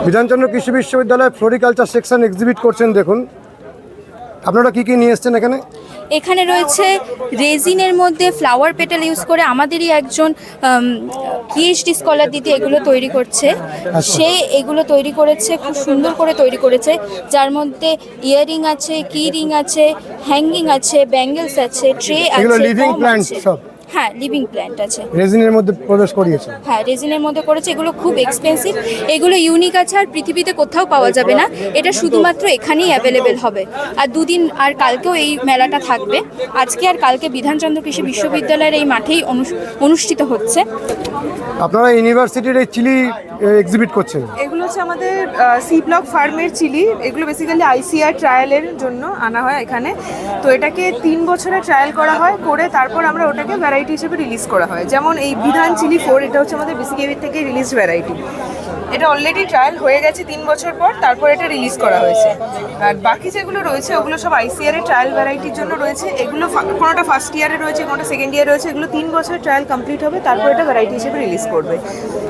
বিধানচন্দ্র কৃষি বিশ্ববিদ্যালয় floriculture section exhibit করছেন। দেখুন আপনারা কি নিয়ে এসেছেন এখানে। এখানে রয়েছে রেজিনের মধ্যে ফ্লাওয়ার পেটাল ইউজ করে আমাদেরই একজন পিএইচডি স্কলার দিদি এগুলো তৈরি করছে। সে এগুলো তৈরি করেছে, খুব সুন্দর করে তৈরি করেছে, যার মধ্যে ইয়াররিং আছে, কি রিং আছে, হ্যাঙ্গিং আছে, ব্যাঙ্গেলস আছে, ট্রে আছে, লিভিং প্ল্যান্ট সব। হ্যাঁ, লিভিং প্ল্যান্ট আছে, রেজিনের মধ্যে প্রবেশ করিয়েছে। হ্যাঁ, রেজিনের মধ্যে করেছে। এগুলো খুব এক্সপেন্সিভ, এগুলো ইউনিক আছে, আর পৃথিবীতে কোথাও পাওয়া যাবে না। এটা শুধুমাত্র এখানেই অ্যাভেলেবেল হবে। আর দুদিন, আর কালকেও এই মেলাটা থাকবে। আজকে আর কালকে বিধানচন্দ্র কৃষি বিশ্ববিদ্যালয়ের এই মাঠেই অনুষ্ঠিত হচ্ছে। আপনারা ইউনিভার্সিটির এই চিলি এক্সিবিট করছেন। এগুলো হচ্ছে আমাদের সি ব্লক ফার্মের চিলি। এগুলো বেসিক্যালি আইসিআর ট্রায়ালের জন্য আনা হয় এখানে। তো এটাকে 3 বছরের ট্রায়াল করা হয়, করে তারপর আমরা ওটাকে ভ্যারাইটি হিসেবে রিলিজ করা হয়। যেমন এই বিধান চিলি 4, এটা হচ্ছে আমাদের বিসিকেবি থেকে রিলিজ ভ্যারাইটি। এটা অলরেডি ট্রায়াল হয়ে গেছে 3 বছর পর, তারপর এটা রিলিজ করা হয়েছে। আর বাকি যেগুলো রয়েছে ওগুলো সব আইসিআর এর ট্রায়াল ভ্যারাইটির জন্য রয়েছে। এগুলো কোনোটা ফার্স্ট ইয়ারে রয়েছে, কোনোটা সেকেন্ড ইয়ারে রয়েছে। এগুলো 3 বছর ট্রায়াল কমপ্লিট হবে, তারপর এটা ভ্যারাইটি হিসেবে রিলিজ করবে।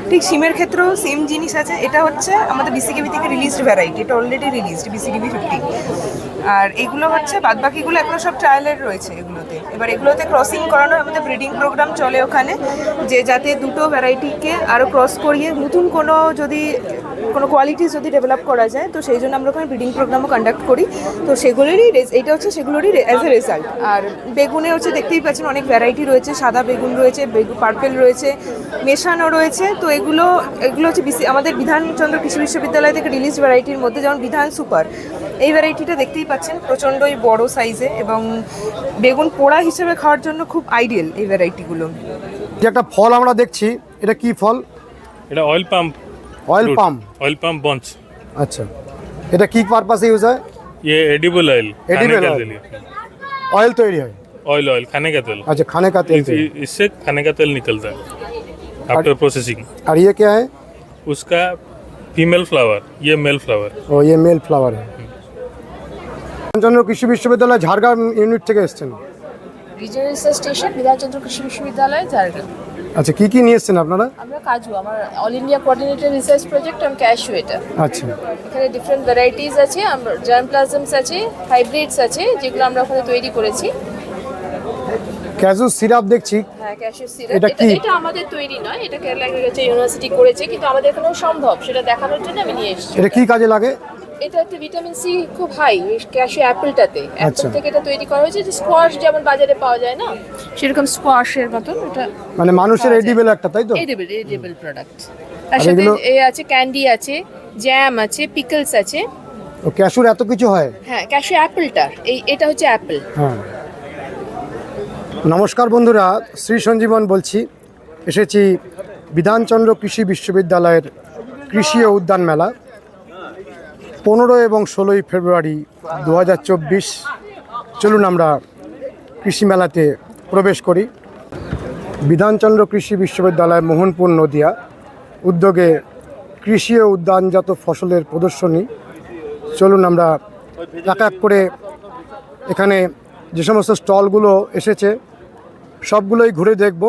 ঠিক সিমের ক্ষেত্রেও সেম জিনিস আছে। এটা হচ্ছে আমাদের বিসিকেবি থেকে রিলিজড ভ্যারাইটি, এটা অলরেডি রিলিজড বিসিকেবি 50। আর এগুলো হচ্ছে বাদবাকিগুলো এখনো সব ট্রায়ালের রয়েছে এগুলোতে। এবার এগুলোতে ক্রসিং করানো, আমাদের ব্রিডিং প্রোগ্রাম চলে ওখানে, যে যাতে দুটো ভ্যারাইটিকে আরও ক্রস করিয়ে নতুন কোনো কোয়ালিটিস যদি ডেভেলপ করা যায়, তো সেই জন্য আমরা ওখানে ব্রিডিং প্রোগ্রামও কন্ডাক্ট করি। তো সেগুলোরই এইটা হচ্ছে সেগুলোরই অ্যাজ এ রেজাল্ট। আর বেগুনে হচ্ছে দেখতেই পাচ্ছেন অনেক ভ্যারাইটি রয়েছে, সাদা বেগুন রয়েছে, পার্পেল রয়েছে, মেশানো রয়েছে। তো এগুলো হচ্ছে আমাদের বিধানচন্দ্র কৃষি বিশ্ববিদ্যালয় থেকে রিলিজ ভ্যারাইটির মধ্যে, যেমন বিধান সুপার, এই ভ্যারাইটিটা দেখতেই পাচ্ছেন প্রচণ্ডই বড় সাইজে, এবং বেগুন পোড়া হিসেবে খাওয়ার জন্য খুব আইডিয়াল এই ভ্যারাইটিগুলো। যে একটা ফল আমরা দেখছি, এটা কি ফল? এটা oil pump. Oil pump. Oil pump bunch. আচ্ছা, এটা কি পারপাসে ইউজ হয়? ये edible oil. Edible oil. Oil तैयारी है। ऑयल ऑयल खाने का तेल। अच्छा, खाने का तेल। इससे खाने का तेल निकलता है आफ्टर प्रोसेसिंग। और ये क्या है? उसका फीमेल फ्लावर, ये मेल फ्लावर। ओ, ये मेल फ्लावर है। বিধানচন্দ্র কৃষি বিশ্ববিদ্যালয় ঝাড়গ্রাম ইউনিট থেকে এসেছেন। রিজিওনাল রিসার্চ স্টেশন, বিধানচন্দ্র কৃষি বিশ্ববিদ্যালয়, ঝাড়গ্রাম। আচ্ছা, কি নিয়ে এসেছেন আপনারা? আমরা কাজু, আমার all India coordinated research project on cashew. এটা আচ্ছা, এখানে ডিফারেন্ট ভ্যারাইটিস আছে, আমরা জার্মপ্লাজমস আছে, হাইব্রিডস আছে, যেগুলো আমরা ওখানে তৈরি করেছি। ক্যাজু সিরাপ দেখছি। হ্যাঁ, ক্যাশু সিরাপ। এটা কি? এটা আমাদের তৈরি নয়, এটা কেরালা এগ্রিকালচার ইউনিভার্সিটি করেছে, কিন্তু আমাদের এখানেও সম্ভব সেটা দেখানোর জন্য আমি নিয়ে এসেছি। এটা কি কাজে লাগে? এটাতে ভিটামিন সি খুব হাই, ক্যাশু অ্যাপেলটাতে। আচ্ছা। অ্যাপেল থেকে এটা তৈরি করা হয়েছে, যে স্কোয়াশ যেমন বাজারে পাওয়া যায় না, সেরকম স্কোয়াশের মতন এটা, মানে মানুষের এডিবল একটা, তাই তো? Edible product. তার সাথে আছে ক্যান্ডি আছে, জ্যাম আছে, পিকলস আছে। ও, ক্যাশুর এত কিছু হয়? হ্যাঁ, ক্যাশু অ্যাপেলটা, এটা হচ্ছে অ্যাপেল। হ্যাঁ। নমস্কার বন্ধুরা, শ্রী সঞ্জীবন বলছি। এসেছি বিধানচন্দ্র কৃষি বিশ্ববিদ্যালয়ের কৃষি ও উদ্যান মেলা 15 এবং 16 ফেব্রুয়ারি 2024। চলুন আমরা কৃষি মেলাতে প্রবেশ করি। বিধানচন্দ্র কৃষি বিশ্ববিদ্যালয় মোহনপুর নদিয়া উদ্যোগে কৃষি ও উদ্যানজাত ফসলের প্রদর্শনী। চলুন আমরা এক এক করে এখানে যে সমস্ত স্টলগুলো এসেছে সবগুলোই ঘুরে দেখব,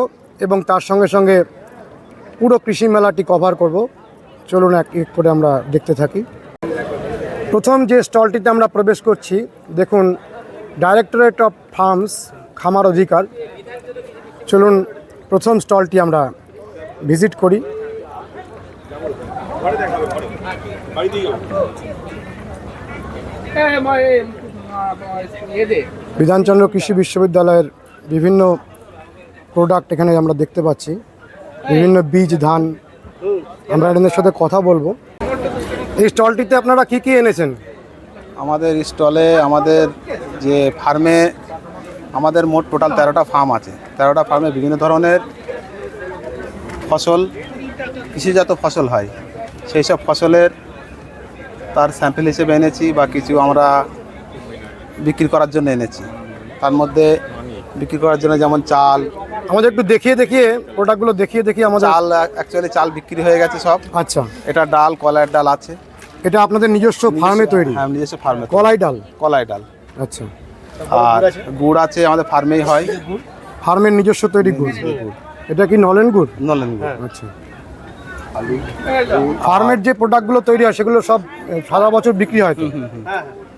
এবং তার সঙ্গে সঙ্গে পুরো কৃষি মেলাটি কভার করব। চলুন এক এক করে আমরা দেখতে থাকি। প্রথম যে স্টলটিতে আমরা প্রবেশ করছি, দেখুন ডাইরেক্টরেট অফ ফার্মস, খামার অধিকার। চলুন প্রথম স্টলটি আমরা ভিজিট করি। বিধানচন্দ্র কৃষি বিশ্ববিদ্যালয়ের বিভিন্ন প্রোডাক্ট এখানে আমরা দেখতে পাচ্ছি, বিভিন্ন বীজ, ধান। আমরা এদের সাথে কথা বলবো। এই স্টলটিতে আপনারা কি এনেছেন? আমাদের স্টলে আমাদের যে ফার্মে, আমাদের মোট টোটাল 13টা ফার্ম আছে। 13টা ফার্মে বিভিন্ন ধরনের ফসল, কৃষিজাত ফসল হয়। সেই সব ফসলের তার স্যাম্পল হিসেবে এনেছি, বা কিছু আমরা বিক্রি করার জন্য এনেছি। তার মধ্যে বিক্রি করার জন্য যেমন চাল, আমাদের একটু দেখিয়ে প্রোডাক্টগুলো দেখিয়ে আমাদের। চাল অ্যাকচুয়ালি চাল বিক্রি হয়ে গেছে সব। আচ্ছা, এটা ডাল, কলাইয়ের ডাল আছে। এটা আপনাদের নিজস্ব ফার্মে তৈরি? হ্যাঁ, নিজস্ব ফার্মে। কলাই ডাল? কলাই ডাল। আচ্ছা। আর গুড় আছে, আমাদের ফার্মেই হয়, ফার্মের নিজস্ব তৈরি গুড়। এটা কি নলেন গুড়? নলেন গুড়। আচ্ছা। ফার্মের যে প্রোডাক্টগুলো তৈরি হয় সেগুলো সব সারা বছর বিক্রি হয় তো?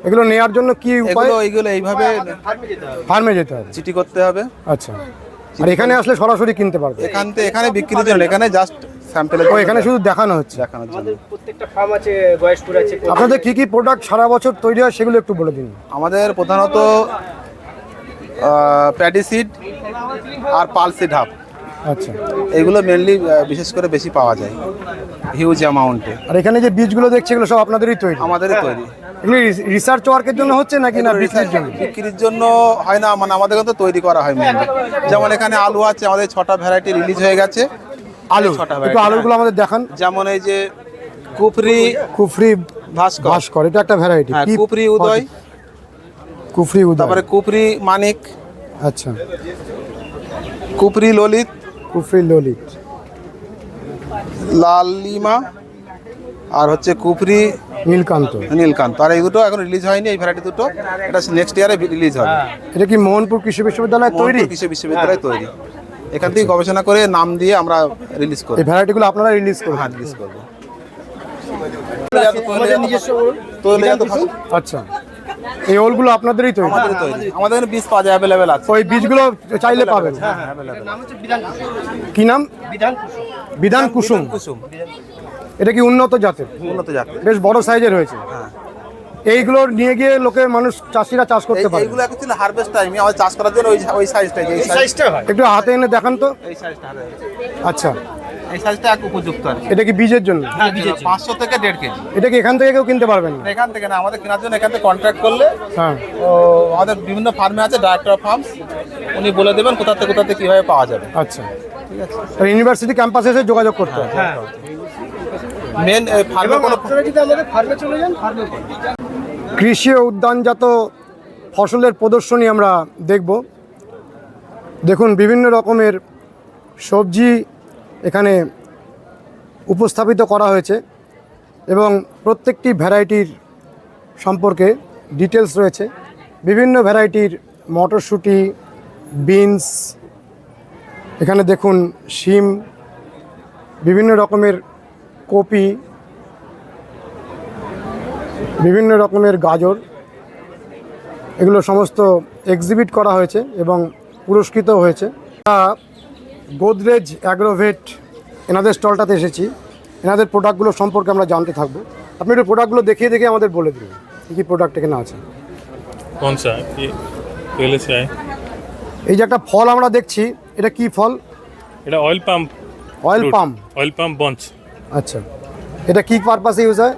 এগুলো নেওয়ার জন্য কি উপায়? এইগুলো এইভাবে ফার্মে যেতে হবে? চিঠি করতে হবে। আচ্ছা, আর এখানে আসলে সরাসরি কিনতে পারবে? এখানে বিক্রির জন্য, এখানে জাস্ট স্যাম্পেলের ও, এখানে শুধু দেখানো হচ্ছে? দেখানোর জন্য। আপনাদের কি কি প্রোডাক্ট সারা বছর তৈরি হয় সেগুলো একটু বলে দিন। আমাদের প্রধানত প্যাডি সিড আর পাল সিড হাব, আচ্ছা, এগুলো মেনলি বিশেষ করে বেশি পাওয়া যায় হিউজ অ্যামাউন্টে। আর এখানে যে বীজগুলো দেখছি এগুলো সব আপনাদেরই তৈরি? আমাদেরই তৈরি। এগুলো রিসার্চ ওয়ার্কের জন্য হচ্ছে নাকি না বিক্রির জন্য? বিক্রির জন্য হয় না, মানে আমাদের তো তৈরি করা হয় মেনলি। যেমন এখানে আলু আছে, আমাদের 6টা ভ্যারাইটি রিলিজ হয়ে গেছে। আলু, 6টা একটু ভ্যারাইটি আলুগুলো আমাদের দেখান। যেমন এই যে কুফরি কুফরি ভাস্কর, ভাস্কর, এটা একটা ভ্যারাইটি। হ্যাঁ, কুফরি উদয়, কুফরি উদয়, তারপরে কুফরি মানিক, আচ্ছা, কুফরি ললিত, কুফরি ললিত, লালিমা, আর হচ্ছে কুফরি নীলকান্ত। নীলকান্ত। আর এই দুটো এখন রিলিজ হয়নি, এই ভ্যারাইটি দুটো, এটা নেক্সট ইয়ারে রিলিজ হবে। এটা কি মোহনপুর কৃষি বিশ্ববিদ্যালয় তৈরি? কৃষি বিশ্ববিদ্যালয় তৈরি। এখান থেকে গবেষণা করে নাম দিয়ে আমরা রিলিজ করব। এই ভ্যারাইটিগুলো আপনারা রিলিজ করবেন? হ্যাঁ, রিলিজ করব। আচ্ছা, এই ওলগুলো আপনাদেরই তৈরি? আমাদের তৈরি। আমাদের এখানে বীজ পাওয়া যায়, অ্যাভেলেবেল আছে। ওই বীজগুলো চাইলে পাবেন? কি নাম? বিধান কুসুম। কুসুম, এটা কি উন্নত জাতের? উন্নত জাতের, বেশ বড় সাইজের হয়েছে। এইগুলো নিয়ে গিয়ে চাষিরা চাষ করতে পারে? এইগুলো অ্যাকচুয়ালি হারভেস্ট টাইমে আমাদের চাষ করার জন্য ওই সাইজটাই, এই সাইজটা হয়। একটু হাতে এনে দেখান তো। এই সাইজটা, আচ্ছা, এই সাইজটা এক উপযুক্ত আর কি। এটা কি বীজের জন্য? 500 থেকে 1.5 কেজি। এটা কি এখান থেকে কেউ কিনতে পারবেন না? এখান থেকে না, আমাদের কেনার জন্য এখান থেকে কন্ট্রাক্ট করলে হ্যাঁ, ও আমাদের বিভিন্ন ফার্মে আছে, ডাইরেক্টর অফ ফার্মস, উনি বলে দেবেন কোথাতে কিভাবে পাওয়া যাবে। আচ্ছা, ইউনিভার্সিটি ক্যাম্পাসে এসে যোগাযোগ করতে হবে? মেন ফার্মে কোনো কৃষি ও উদ্যানজাত ফসলের প্রদর্শনী আমরা দেখব। দেখুন, বিভিন্ন রকমের সবজি এখানে উপস্থাপিত করা হয়েছে এবং প্রত্যেকটি ভ্যারাইটির সম্পর্কে ডিটেলস রয়েছে। বিভিন্ন ভ্যারাইটির মটরশুঁটি, বিনস, এখানে দেখুন শিম, বিভিন্ন রকমের কপি, বিভিন্ন রকমের গাজর, এগুলো সমস্ত এক্সিবিট করা হয়েছে এবং পুরস্কৃত হয়েছে। গোদরেজ অ্যাগ্রোভেট এনাদের স্টলটাতে এসেছি। এনাদের প্রোডাক্টগুলো সম্পর্কে আমরা জানতে থাকবো। আপনি একটু প্রোডাক্টগুলো দেখিয়ে দেখে আমাদের বলে দিন কী কী প্রোডাক্ট এখানে আছে। कौन सा ये पहले से आए? এই যে একটা ফল আমরা দেখছি, এটা কি ফল? এটা oil pump. Oil palm. Oil pump bunch. আচ্ছা, এটা কি পারপাসে ইউজ হয়?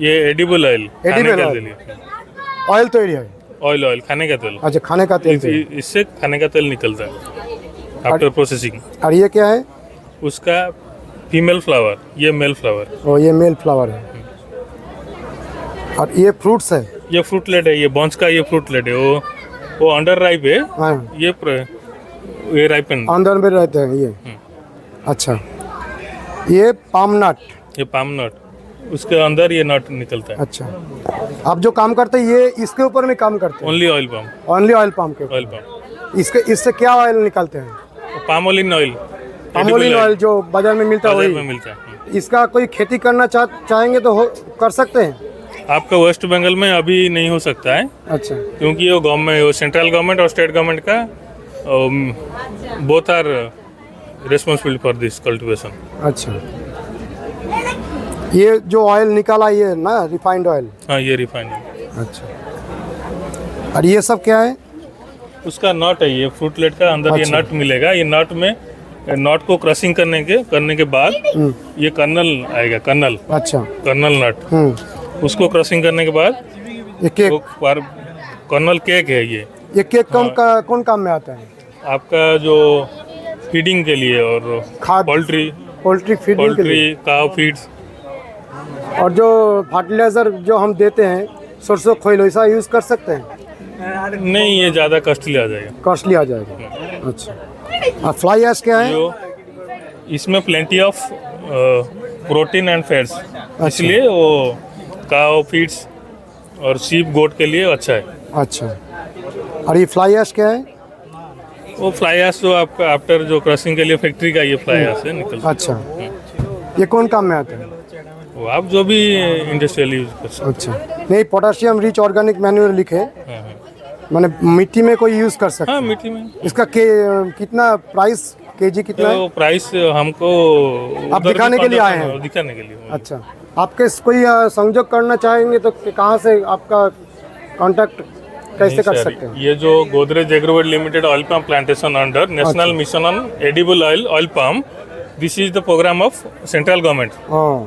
ये edible oil. Edible oil। Oil তৈরি হয়? ऑयल खाने का तेल। अच्छा, खाने का तेल तैयार। इससे खाने का तेल निकलता है आफ्टर प्रोसेसिंग। और ये क्या है? उसका फीमेल फ्लावर, ये मेल फ्लावर। और ये मेल फ्लावर है। और ये फ्रूट्स है? ये फ्रूटलेट है, ये बंच का ये फ्रूटलेट है। वो अंडर राइप है। हाँ, ये राइपन। अंदर में रहते हैं ये। अच्छा, ये पाम नट? ये पाम नट, उसके अंदर ये नट निकलता है। अच्छा, आप जो काम करते हैं ये इसके ऊपर में काम करते हैं? Only oil pump. Only oil palm के ऊपर? Oil pump. इससे क्या ऑयल निकालते हैं? Palmolein oil. पामोलिन ऑयल जो बाजार में मिलता है बाजार वही? में मिलता है। इसका कोई खेती करना चाहेंगे तो कर सकते हैं? आपका वेस्ट बंगाल में अभी नहीं हो सकता है, अच्छा, क्योंकि वो गवर्नमेंट, वो सेंट्रल गवर्नमेंट और स्टेट गवर्नमेंट का both are responsible for this cultivation. अच्छा, ये जो ऑयल निकाला ये ना रिफाइंड ऑयल? हाँ, ये रिफाइंड है। अच्छा, और ये सब क्या है? उसका नट है, ये फ्रूटलेट का अंदर ये अच्छा। नट मिलेगा। ये नट में नट को क्रशिंग करने के बाद ये कर्नल आएगा, कर्नल अच्छा, नट। उसको क्रशिंग करने के बाद ये केक? वो कर्नल केक है ये। ये केक कौन काम में आता है? आपका जो फीडिंग के लिए और खाद? पोल्ट्री पोल्ट्री फीडिंग के लिए? काव फीड्स। और जो फर्टिलाइजर जो हम देते हैं सरसों खोल, वैसा यूज़ कर सकते हैं? नहीं, ये ज़्यादा कॉस्टली आ जाएगा। कॉस्टली आ जाएगा। अच्छा, और फ्लाई ऐश क्या है? जो इसमें plenty of protein and fats, इसलिए वो काव फीड्स और शीप गोट के लिए अच्छा है। अच्छा, और ये फ्लाई ऐश क्या है? वो फ्लाई ऐश जो आपका आफ्टर जो क्रशिंग के लिए फैक्ट्री का ये फ्लाई ऐश है निकलता है। अच्छा, ये कौन काम में आता है? वो आप जो भी इंडस्ट्रियल यूज कर सकते अच्छा, नहीं पोटाशियम रिच ऑर्गेनिक मैन्यूर लिखे, हैं। मैंने मिट्टी में कोई यूज कर सकते हाँ, हैं? मिट्टी में इसका कितना प्राइस केजी कितना है? तो प्राइस हमको आप उधर भी दिखाने के लिए आए हैं? दिखाने के लिए। अच्छा, आपके कोई संजोग करना चाहेंगे तो कहाँ से आपका कांटेक्ट कैसे नहीं कर सर, सकते हैं? ये जो Godrej Agrovet limited oil palm plantation under national mission on edible oil palm, this is the programme of central government. হ্যাঁ,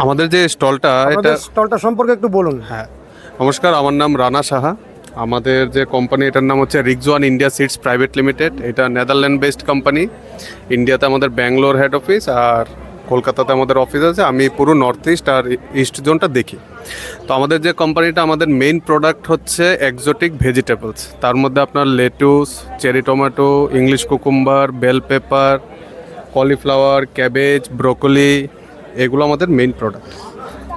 আমাদের যে স্টলটা এটা আপনাদের স্টলটা সম্পর্কে একটু বলুন। হ্যাঁ নমস্কার, আমার নাম রানা সাহা। আমাদের যে কোম্পানি এটার নাম হচ্ছে রিগজওয়ান ইন্ডিয়া সিডস প্রাইভেট লিমিটেড। এটা নেদারল্যান্ড বেসড কোম্পানি। ইন্ডিয়াতে আমাদের ব্যাঙ্গালোর হেড অফিস আর কলকাতাতে আমাদের অফিস আছে। আমি পুরো নর্থ ইস্ট আর ইস্ট জোনটা দেখি। তো আমাদের যে কোম্পানিটা, আমাদের মেইন প্রোডাক্ট হচ্ছে এক্সোটিক ভেজিটেবলস। তার মধ্যে আপনার lettuce, cherry tomato, English cucumber, bell pepper, cauliflower, cabbage, broccoli, এগুলো আমাদের মেইন প্রোডাক্ট।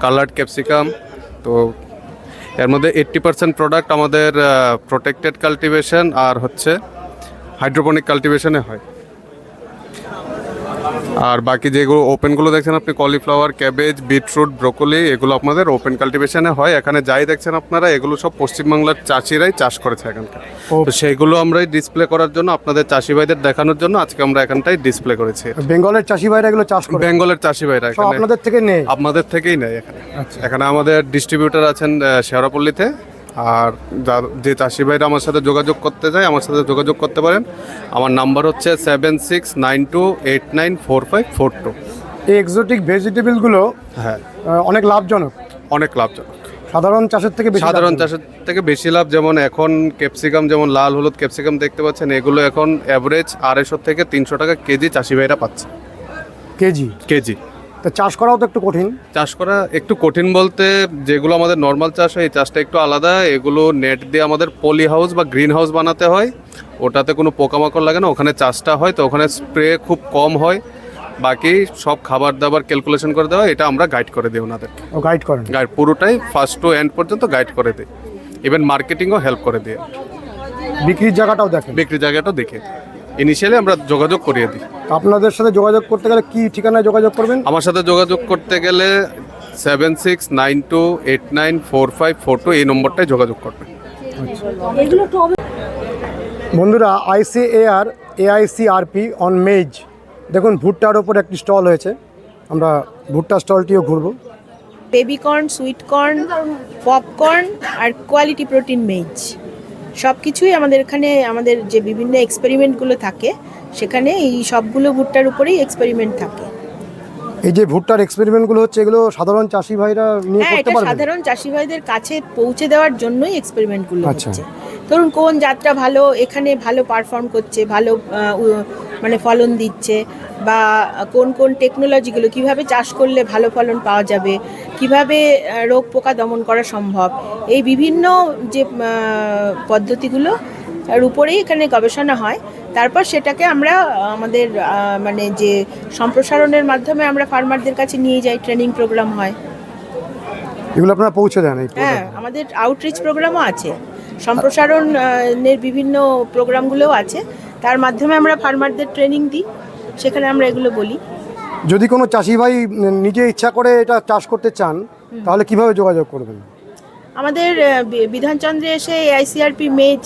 Coloured capsicum. তো এর মধ্যে 80% প্রোডাক্ট আমাদের প্রোটেক্টেড কাল্টিভেশন আর হচ্ছে হাইড্রোপনিক কাল্টিভেশনে হয়। আর বাকি যেগুলো ওপেনগুলো দেখছেন আপনি, কলিফ্লাওয়ার, ক্যাবেজ, বিটরুট, ব্রোকলি, এগুলো আপনাদের ওপেন কাল্টিভেশনে হয়। এখানে যাই দেখছেন আপনারা, এগুলো সব পশ্চিমবাংলার চাষিরাই চাষ করেছে এখানকার। তো সেইগুলো আমরাই ডিসপ্লে করার জন্য, আপনাদের চাষি ভাইদের দেখানোর জন্য আজকে আমরা এখানটাই ডিসপ্লে করেছি। বেঙ্গলের চাষি ভাইরা এগুলো চাষ করে, বেঙ্গলের চাষি ভাইরা সব এখানে আপনাদের থেকে নেই? আপনাদের থেকেই নেয় এখানে। এখানে আমাদের ডিস্ট্রিবিউটর আছেন শেওড়াপল্লীতে। আর যে চাষি ভাইরা আমার সাথে যোগাযোগ করতে চায়, আমার সাথে যোগাযোগ করতে পারেন। আমার নাম্বার হচ্ছে 7692894542। এই এক্সোটিক ভেজিটেবলগুলো হ্যাঁ, অনেক লাভজনক, অনেক লাভজনক। সাধারণ চাষের থেকে বেশি সাধারণ লাভজনক। চাষের থেকে বেশি লাভ। যেমন এখন ক্যাপসিকাম, যেমন লাল হলুদ ক্যাপসিকাম দেখতে পাচ্ছেন, এগুলো এখন অ্যাভারেজ 250 থেকে 300 টাকা কেজি চাষি ভাইরা পাচ্ছে। কেজি। তো চাষ করাও তো একটু কঠিন। চাষ করা একটু কঠিন বলতে, যেগুলো আমাদের নর্মাল চাষ হয় এই চাষটা একটু আলাদা। এগুলো নেট দিয়ে আমাদের পলি হাউস বা গ্রিন হাউস বানাতে হয়। ওটাতে কোনো পোকামাকড় লাগে না, ওখানে চাষটা হয়। তো ওখানে স্প্রে খুব কম হয়। বাকি সব খাবার দাবার ক্যালকুলেশন করে দেওয়া, এটা আমরা গাইড করে দিই ওনাদেরকে। ও গাইড করেন? গাইড পুরোটাই ফার্স্ট টু এন্ড পর্যন্ত গাইড করে দিই। ইভেন মার্কেটিংও হেল্প করে দিই। বিক্রির জায়গাটাও দেখেন? বিক্রি জায়গাটাও দেখে ইনিশিয়ালি আমরা যোগাযোগ করিয়ে দিই। তো আপনাদের সাথে যোগাযোগ করতে গেলে কি ঠিকানায় যোগাযোগ করবেন? আমার সাথে যোগাযোগ করতে গেলে 7692894542 এই নম্বরটায় যোগাযোগ করবেন। বন্ধুরা, ICAR AICRP অন মেজ, দেখুন ভুট্টার ওপর একটি স্টল হয়েছে। আমরা ভুট্টা স্টলটিও ঘুরবো। Baby corn, sweet corn, popcorn আর কোয়ালিটি প্রোটিন মেজ, সব কিছুই আমাদের এখানে, আমাদের যে বিভিন্ন এক্সপেরিমেন্টগুলো থাকে সেখানে এই সবগুলো ভুট্টার উপরেই এক্সপেরিমেন্ট থাকে। এই যে ভুট্টার এক্সপেরিমেন্টগুলো হচ্ছে, এগুলো সাধারণ চাষি ভাইরা নিয়ে হ্যাঁ, করতে এটা পারবে? সাধারণ চাষি ভাইদের কাছে পৌঁছে দেওয়ার জন্যই এক্সপেরিমেন্টগুলো আচ্ছা। হচ্ছে। ধরুন কোন জাতটা ভালো, এখানে ভালো পারফর্ম করছে, ভালো মানে ফলন দিচ্ছে, বা কোন কোন টেকনোলজিগুলো কিভাবে চাষ করলে ভালো ফলন পাওয়া যাবে, কিভাবে রোগ পোকা দমন করা সম্ভব, এই বিভিন্ন যে পদ্ধতিগুলো এর উপরেই এখানে গবেষণা হয়। তারপর সেটাকে আমরা আমাদের মানে যে সম্প্রসারণের মাধ্যমে আমরা ফার্মারদের কাছে নিয়ে যাই, ট্রেনিং প্রোগ্রাম হয়। এগুলো আপনারা পৌঁছে দেন? হ্যাঁ, আমাদের আউটরিচ প্রোগ্রামও আছে, সম্প্রসারণের বিভিন্ন প্রোগ্রামগুলোও আছে। তার মাধ্যমে আমরা ফার্মারদের ট্রেনিং দিই, সেখানে আমরা এগুলো বলি। যদি কোনো চাষি ভাই নিজে ইচ্ছা করে এটা চাষ করতে চান, তাহলে কিভাবে যোগাযোগ করবেন? আমাদের বিধানচন্দ্রে এসে AICRP মেজ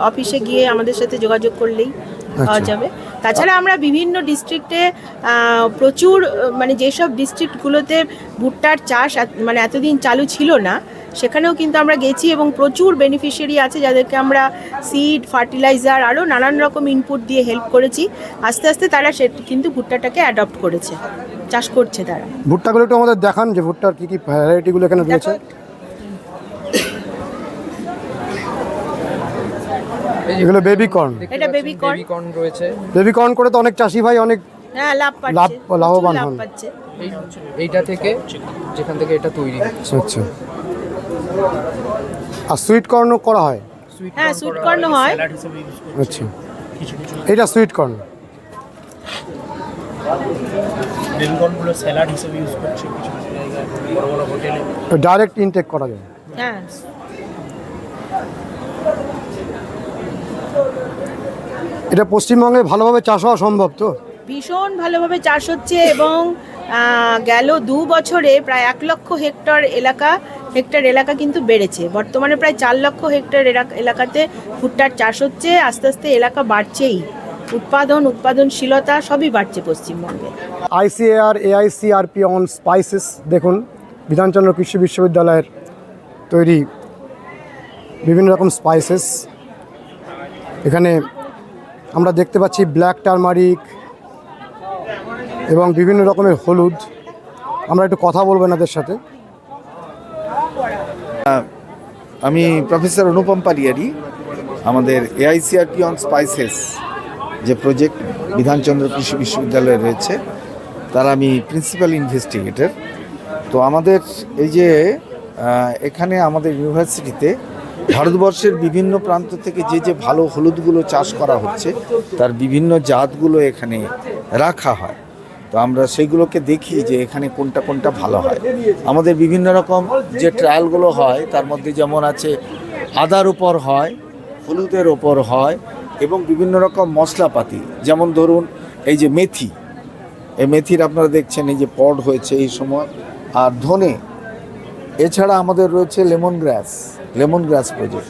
অফিসে গিয়ে আমাদের সাথে যোগাযোগ করলেই পাওয়া যাবে। তাছাড়া আমরা বিভিন্ন ডিস্ট্রিক্টে প্রচুর, মানে যেসব ডিস্ট্রিক্টগুলোতে ভুট্টার চাষ মানে এতদিন চালু ছিল না, সেখানেও কিন্তু আমরা গেছি এবং প্রচুর বেনিফিশিয়ারি আছে যাদেরকে আমরা সিড, ফার্টিলাইজার, আরও নানান রকম ইনপুট দিয়ে হেল্প করেছি। আস্তে আস্তে তারা কিন্তু ভুট্টাটাকে অ্যাডপ্ট করেছে, চাষ করছে তারা। ভুট্টাগুলো একটু আমাদের দেখান, যে ভুট্টার কী কী ভ্যারাইটিগুলো এখানে রয়েছে। এগুলো বেবি কর্ন? এটা বেবি কর্ন রয়েছে। বেবি কর্ন করে তো অনেক চাষি ভাই অনেক হ্যাঁ লাভবান হন। এইটা থেকে, যেখান থেকে এটা তৈরি হচ্ছে। আচ্ছা, আর সুইট কর্নও করা হয়? হ্যাঁ, সুইট কর্ন হয়। আচ্ছা, এটা সুইট কর্ন। বেবি কর্নগুলো স্যালাড হিসেবে ইউজ করছে কিছু জায়গায়, বড় বড় হোটেলে ডাইরেক্ট ইনটেক করা যায়। হ্যাঁ, এটা পশ্চিমবঙ্গে ভালোভাবে চাষ হওয়া সম্ভব তো? ভীষণ ভালোভাবে চাষ হচ্ছে এবং গেল 2 বছরে প্রায় 1 লক্ষ হেক্টর এলাকা কিন্তু বেড়েছে। বর্তমানে প্রায় 4 লক্ষ হেক্টর এলাকাতে ভুট্টার চাষ হচ্ছে। আস্তে আস্তে এলাকা বাড়ছেই, উৎপাদনশীলতা সবই বাড়ছে পশ্চিমবঙ্গে। ICAR AICRP অন স্পাইসেস দেখুন, বিধানচন্দ্র কৃষি বিশ্ববিদ্যালয়ের তৈরি বিভিন্ন রকম স্পাইসেস। এখানে আমরা দেখতে পাচ্ছি ব্ল্যাক টারমারিক এবং বিভিন্ন রকমের হলুদ। আমরা একটু কথা বলবো এনাদের সাথে। আমি প্রফেসর অনুপম পারিয়ারি, আমাদের AICRP অন স্পাইসেস যে প্রজেক্ট বিধানচন্দ্র কৃষি বিশ্ববিদ্যালয়ে রয়েছে তার আমি প্রিন্সিপাল ইনভেস্টিগেটর। তো আমাদের এই যে এখানে আমাদের ইউনিভার্সিটিতে ভারতবর্ষের বিভিন্ন প্রান্ত থেকে যে ভালো হলুদগুলো চাষ করা হচ্ছে তার বিভিন্ন জাতগুলো এখানে রাখা হয়। তো আমরা সেইগুলোকে দেখি যে এখানে কোনটা কোনটা ভালো হয়। আমাদের বিভিন্ন রকম যে ট্রায়ালগুলো হয় তার মধ্যে যেমন আছে আদার উপর হয়, হলুদের ওপর হয় এবং বিভিন্ন রকম মশলাপাতি, যেমন ধরুন এই যে মেথি, এই মেথির আপনারা দেখছেন এই যে পড হয়েছে এই সময়, আর ধনে। এছাড়া আমাদের রয়েছে লেমন গ্রাস প্রজেক্ট।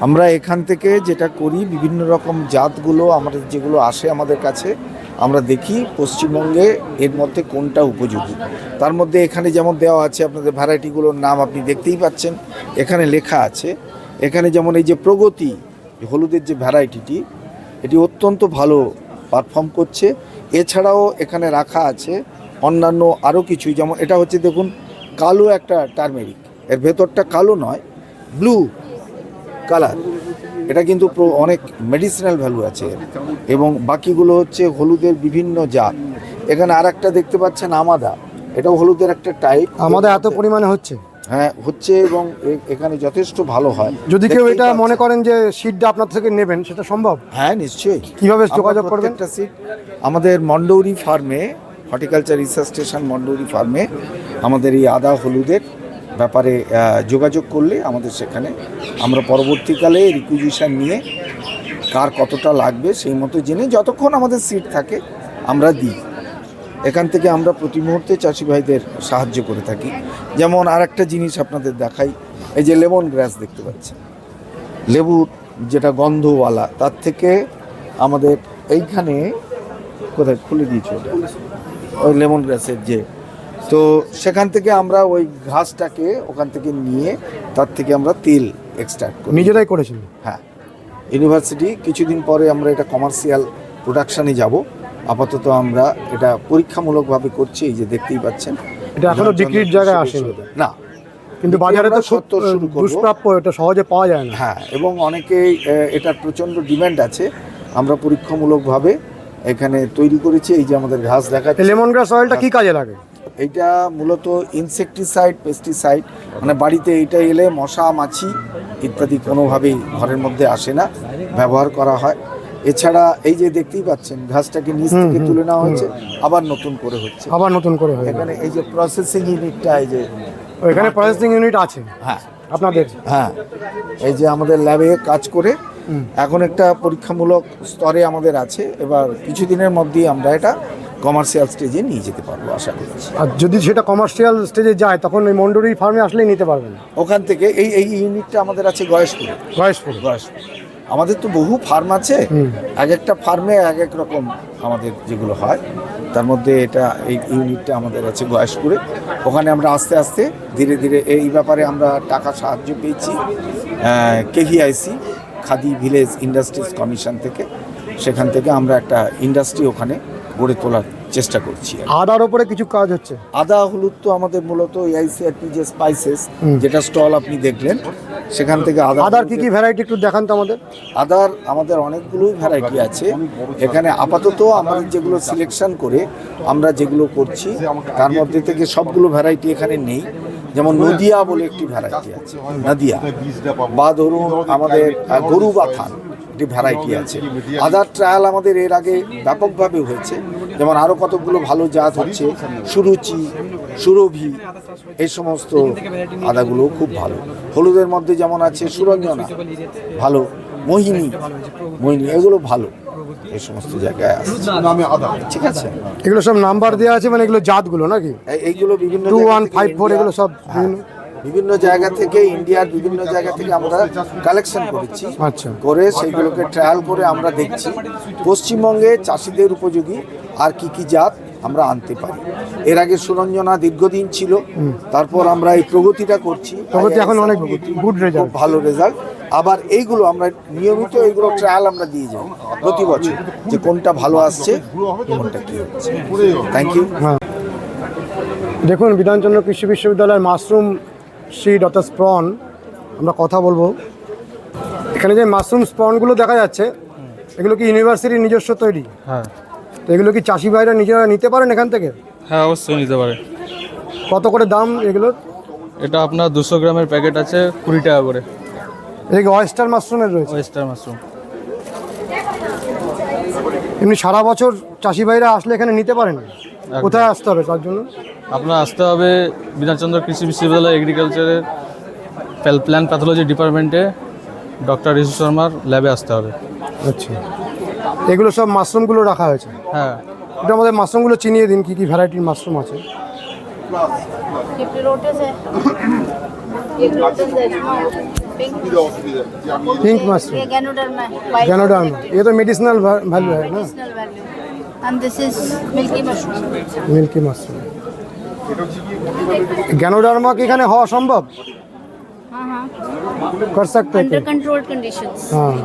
আমরা এখান থেকে যেটা করি বিভিন্ন রকম জাতগুলো আমাদের যেগুলো আসে আমাদের কাছে, আমরা দেখি পশ্চিমবঙ্গে এর মধ্যে কোনটা উপযোগী। তার মধ্যে এখানে যেমন দেওয়া আছে আপনাদের ভ্যারাইটিগুলোর নাম আপনি দেখতেই পাচ্ছেন, এখানে লেখা আছে। এখানে যেমন এই যে প্রগতি হলুদের যে ভ্যারাইটিটি, এটি অত্যন্ত ভালো পারফর্ম করছে। এছাড়াও এখানে রাখা আছে অন্যান্য আরও কিছু, যেমন এটা হচ্ছে দেখুন কালো একটা টারমেরিক, এর ভেতরটা কালো নয়, ব্লু কালার। এটা কিন্তু অনেক মেডিসিনাল ভ্যালু আছে এর। এবং বাকিগুলো হচ্ছে হলুদের বিভিন্ন জাত। এখানে আর একটা দেখতে পাচ্ছেন আমাদা, এটাও হলুদের একটা টাইপ। আমাদের এত পরিমাণে হচ্ছে? হ্যাঁ হচ্ছে, এবং এখানে যথেষ্ট ভালো হয়। যদি কেউ এটা মনে করেন যে সিডটা আপনার থেকে নেবেন, সেটা সম্ভব? হ্যাঁ নিশ্চয়ই। কিভাবে যোগাযোগ করবেন? একটা সিড আমাদের মন্ডৌরি ফার্মে, হর্টিকালচার রিসার্চ স্টেশন মন্ডৌরি ফার্মে আমাদের এই আদা হলুদের ব্যাপারে যোগাযোগ করলে আমাদের সেখানে আমরা পরবর্তীকালে রিকুইজিশন নিয়ে কার কতটা লাগবে সেই মতো জেনে যতক্ষণ আমাদের সিট থাকে আমরা দিই। এখান থেকে আমরা প্রতি মুহূর্তে চাষি ভাইদের সাহায্য করে থাকি। যেমন আর একটা জিনিস আপনাদের দেখাই, এই যে লেমন গ্রাস দেখতে পাচ্ছেন, লেবুর যেটা গন্ধওয়ালা, তার থেকে আমাদের এইখানে কোথায় খুলে দিয়েছে ওটা, ওই লেমন গ্রাসের যে, তো সেখান থেকে আমরা ওই ঘাসটাকে ওখান থেকে নিয়ে তার থেকে আমরা তেল এক্সট্রাক্ট করি। নিজেরাই করেছেন? হ্যাঁ, ইউনিভার্সিটি। কিছুদিন পরে আমরা এটা কমার্শিয়াল প্রোডাকশানে যাব। আপাতত আমরা এটা পরীক্ষামূলকভাবে করছি, এই যে দেখতেই পাচ্ছেন। এটা এখনো বিক্রির জায়গায় আসেনি না, কিন্তু বাজারে তো দুষ্প্রাপ্য, এটা সহজে পাওয়া যায় না। হ্যাঁ, এবং অনেকেই এটার প্রচণ্ড ডিম্যান্ড আছে। আমরা পরীক্ষামূলকভাবে এখানে তৈরি করেছি। এই যে আমাদের ঘাস দেখাচ্ছে। লেমন গ্রাস অয়েলটা কি কাজে লাগে? এইটা মূলত ইনসেকটিসাইড, পেস্টিসাইড, মানে বাড়িতে এইটা এলে মশা মাছি ইত্যাদি কোনোভাবেই ঘরের মধ্যে আসে না, ব্যবহার করা হয়। এছাড়া এই যে দেখতেই পাচ্ছেন ঘাসটাকে নিচ থেকে তুলে নেওয়া হচ্ছে, আবার নতুন করে হচ্ছে, এখানে এই যে প্রসেসিং ইউনিটটা, এই যে এখানে প্রসেসিং ইউনিট আছে। হ্যাঁ আপনাদের? হ্যাঁ, এই যে আমাদের ল্যাবে কাজ করে এখন একটা পরীক্ষামূলক স্তরে আমাদের আছে। এবার কিছুদিনের মধ্যেই আমরা এটা কমার্শিয়াল স্টেজে নিয়ে যেতে পারবো আশা করছি। আর যদি সেটা কমার্শিয়াল স্টেজে যায় তখন ওই মন্ডৌরি ফার্মে আসলেই নিতে পারবেন ওখান থেকে। এই ইউনিটটা আমাদের আছে গয়েশপুরে। আমাদের তো বহু ফার্ম আছে, এক একটা ফার্মে এক এক রকম আমাদের যেগুলো হয়, তার মধ্যে এটা এই ইউনিটটা আমাদের আছে গয়েশপুরে। ওখানে আমরা আস্তে আস্তে ধীরে ধীরে এই ব্যাপারে আমরা টাকা সাহায্য পেয়েছি KVIC, khadi village industries commission থেকে। সেখান থেকে আমরা একটা ইন্ডাস্ট্রি ওখানে গড়ে তোলার চেষ্টা করছি। আদার উপরে কিছু কাজ হচ্ছে? আদা হলুদ তো আমাদের মূলত AICRP যে স্পাইসেস যেটা স্টল আপনি দেখলেন, সেখান থেকে আদার কি কি ভ্যারাইটি একটু দেখান তো আমাদের। আদার আমাদের অনেকগুলোই ভ্যারাইটি আছে এখানে। আপাতত আমাদের যেগুলো সিলেকশন করে আমরা যেগুলো করছি তার মধ্যে থেকে সবগুলো ভ্যারাইটি এখানে নেই। যেমন নদিয়া বলে একটি ভ্যারাইটি আছে, নদিয়া, বা ধরুন আমাদের গরু বাথান একটি ভ্যারাইটি আছে। আদার ট্রায়াল আমাদের এর আগে ব্যাপকভাবে হয়েছে। যেমন আরও কতগুলো ভালো জাত হচ্ছে, সুরুচি, সুরভি, এই সমস্ত আদাগুলো খুব ভালো। হলুদের মধ্যে যেমন আছে সুরঞ্জনা ভালো, মোহিনী, এগুলো ভালো। এই সমস্ত জায়গায় আসছে। ঠিক আছে, এগুলো সব নাম্বার দেওয়া আছে, মানে এগুলো জাতগুলো নাকি? এইগুলো বিভিন্ন 2154 এগুলো সব বিভিন্ন জায়গা থেকে, ইন্ডিয়ার বিভিন্ন জায়গা থেকে আমরা কালেকশন করেছি। আচ্ছা। করে সেইগুলোকে ট্রায়াল করে আমরা দেখছি পশ্চিমবঙ্গে চাষিদের উপযোগী আর কি কি জাত আমরা আনতে পারি। এর আগে সুরঞ্জনা দীর্ঘদিন ছিল, তারপর আমরা এই প্রগতিটা করছি। প্রগতি এখন অনেক গুড রেজাল্ট, ভালো রেজাল্ট। আবার এইগুলো আমরা নিয়মিত এইগুলো ট্রায়াল আমরা দিয়ে যাই প্রতি বছর, যে কোনটা ভালো আসছে কোনটা কি হচ্ছে। Thank you. হ্যাঁ, দেখুন বিধানচন্দ্র কৃষি বিশ্ববিদ্যালয়ের মাশরুম সিড অর্থাৎ স্প্রন আমরা কথা বলবো। এখানে যে মাশরুম স্প্রনগুলো দেখা যাচ্ছে, এগুলো কি ইউনিভার্সিটির নিজস্ব তৈরি? হ্যাঁ। তো এগুলো কি চাষি ভাইরা নিজেরা নিতে পারেন এখান থেকে? হ্যাঁ, অবশ্যই নিতে পারে। কত করে দাম এগুলোর? এটা আপনার 200 গ্রামের প্যাকেট আছে 20 টাকা করে। এই ওয়েস্টার মাশরুমের রয়েছে? Oyster mushroom. এমনি সারা বছর চাষি ভাইরা আসলে এখানে নিতে পারেন? কোথায় আসতে হবে তার জন্য? আপনার আসতে হবে বিধানচন্দ্র কৃষি বিশ্ববিদ্যালয় এগ্রিকালচারের প্ল্যান্ট প্যাথোলজি ডিপার্টমেন্টে ডক্টর ঋষি শর্মার ল্যাবে আসতে হবে। আচ্ছা, এগুলো সব মাশরুমগুলো রাখা হয়েছে? হ্যাঁ। এটা আমাদের মাশরুমগুলো চিনিয়ে দিন, কি কি ভ্যারাইটির মাশরুম আছে? पिंक मशरूम, गैनोडर्मा, ये तो मेडिसिनल वैल्यू है ना? And this is milky mushroom. Milky mushroom. Ganoderma की एखाने हवा संभव? हाँ, कर सकते हैं under क्या? controlled conditions. हाँ,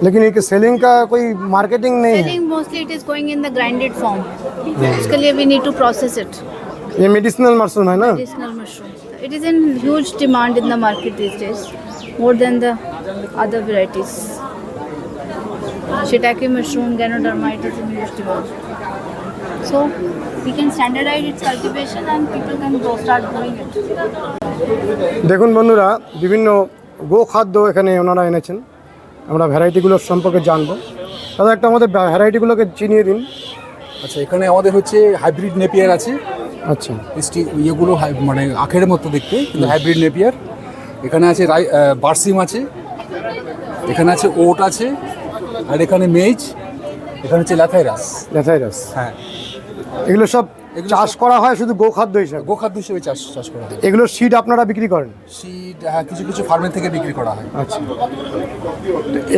लेकिन ये सेलिंग का कोई मार्केटिंग नहीं है? Selling mostly it is going in the grinded form. उसके लिए we need to process it. ये मेडिसिनल मशरूम है ना? Medicinal mushroom. It is in huge demand in the market these days, more than the other varieties. Shiitake mushroom, Ganoderma, it is in huge demand. So we can standardize its cultivation and people can go start growing it. দেখুন বন্ধুরা, বিভিন্ন গোখাদ্য এখানে ওনারা এনেছেন, আমরা ভ্যারাইটিগুলোর সম্পর্কে জানবো। দাদা একটা আমাদের ভ্যারাইটিগুলোকে চিনিয়ে দিন। আচ্ছা, এখানে আমাদের হচ্ছে হাইব্রিড নেপিয়ার আছে। আচ্ছা, ইয়েগুলো মানে আখের মতো দেখতে, কিন্তু হাইব্রিড নেপিয়ার। এখানে আছে বার্সিম আছে, এখানে আছে ওট আছে, আর এখানে মেজ, এখানে হচ্ছে ল্যাথাইরাস। ল্যাথাইরাস, হ্যাঁ। এগুলো সব চাষ করা হয় শুধু গোখাদ্য হিসাবে? গোখাদ্য হিসেবে চাষ করা হয়। এগুলোর সিড আপনারা বিক্রি করেন? সিড, হ্যাঁ, কিছু কিছু ফার্মের থেকে বিক্রি করা হয়। আচ্ছা,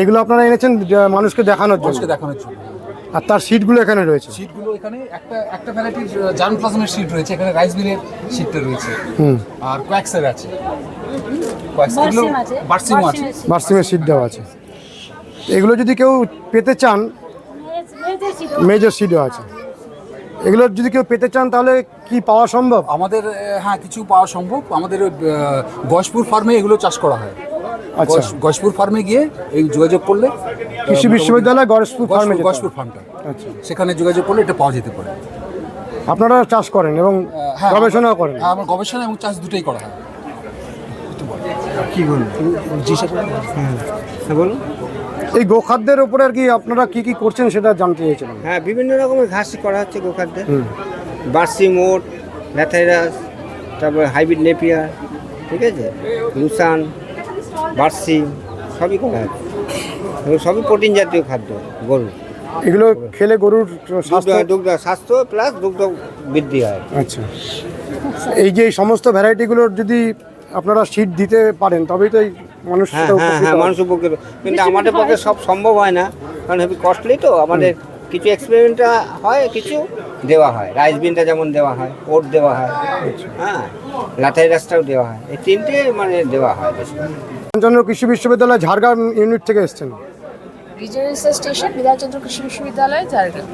এগুলো আপনারা এনেছেন মানুষকে দেখানোর জন্য? মানুষকে দেখানোর জন্য। আর তার সিডগুলো এখানে রয়েছে? সিডগুলো এখানে একটা ভ্যারাইটির জার্ম প্লাজমের সিড রয়েছে, এখানে রাইস মিলের সিডটা রয়েছে, আর কোয়াক্সের আছে, বার্সিমও আছে, বার্সিমের সিড দেওয়া আছে। এগুলো যদি কেউ পেতে চান, মেজর সিডও আছে, এগুলো যদি কেউ পেতে চান তাহলে কি পাওয়া সম্ভব? আমাদের হ্যাঁ, কিছু পাওয়া সম্ভব। আমাদের গজপুর ফার্মে এগুলো চাষ করা হয়। আচ্ছা, গজপুর ফার্মে গিয়ে এই যোগাযোগ করলে, কৃষি বিশ্ববিদ্যালয় গজপুর ফার্মে, গজপুর ফার্মটা, আচ্ছা, সেখানে যোগাযোগ করলে এটা পাওয়া যেতে পারে। আপনারা চাষ করেন এবং গবেষণাও করেন? হ্যাঁ, আমার গবেষণা এবং চাষ দুটোই করা হয়। কি বলুন? জি স্যার, বলুন। এই গোখাদ্যের উপরে আর কি আপনারা কি কি করছেন সেটা জানতে চেয়েছিলাম। হ্যাঁ, বিভিন্ন রকমের ঘাস করা হচ্ছে গোখাদ্যে। বার্সিম, ওট, ল্যাথাইরাস, তারপরে হাইব্রিড নেপিয়ার, ঠিক আছে, লুসান, বার্সিম, সবই করা হচ্ছে। সবই প্রোটিন জাতীয় খাদ্য গরু। এগুলো খেলে গরুর দুগ্ধ স্বাস্থ্য প্লাস দুগ্ধ বৃদ্ধি হয়। আচ্ছা, এই যে সমস্ত ভ্যারাইটিগুলোর যদি আপনারা সিড দিতে পারেন তবেই তো এই মানুষ মানুষ উপকৃত। কিন্তু আমাদের পক্ষে সব সম্ভব হয় না, কারণ হেভি কস্টলি তো। আমাদের কিছু এক্সপেরিমেন্টটা হয়, কিছু দেওয়া হয়। রাইস বিনটা যেমন দেওয়া হয়, ওট দেওয়া হয়, হ্যাঁ, ল্যাথাইরাসটাও দেওয়া হয়। এই তিনটে মানে দেওয়া হয়। বিধানচন্দ্র কৃষি বিশ্ববিদ্যালয় ঝাড়গ্রাম ইউনিট থেকে এসেছেন? রিজিওনাল রিসার্চ স্টেশন, বিধানচন্দ্র কৃষি বিশ্ববিদ্যালয়, ঝাড়গ্রাম।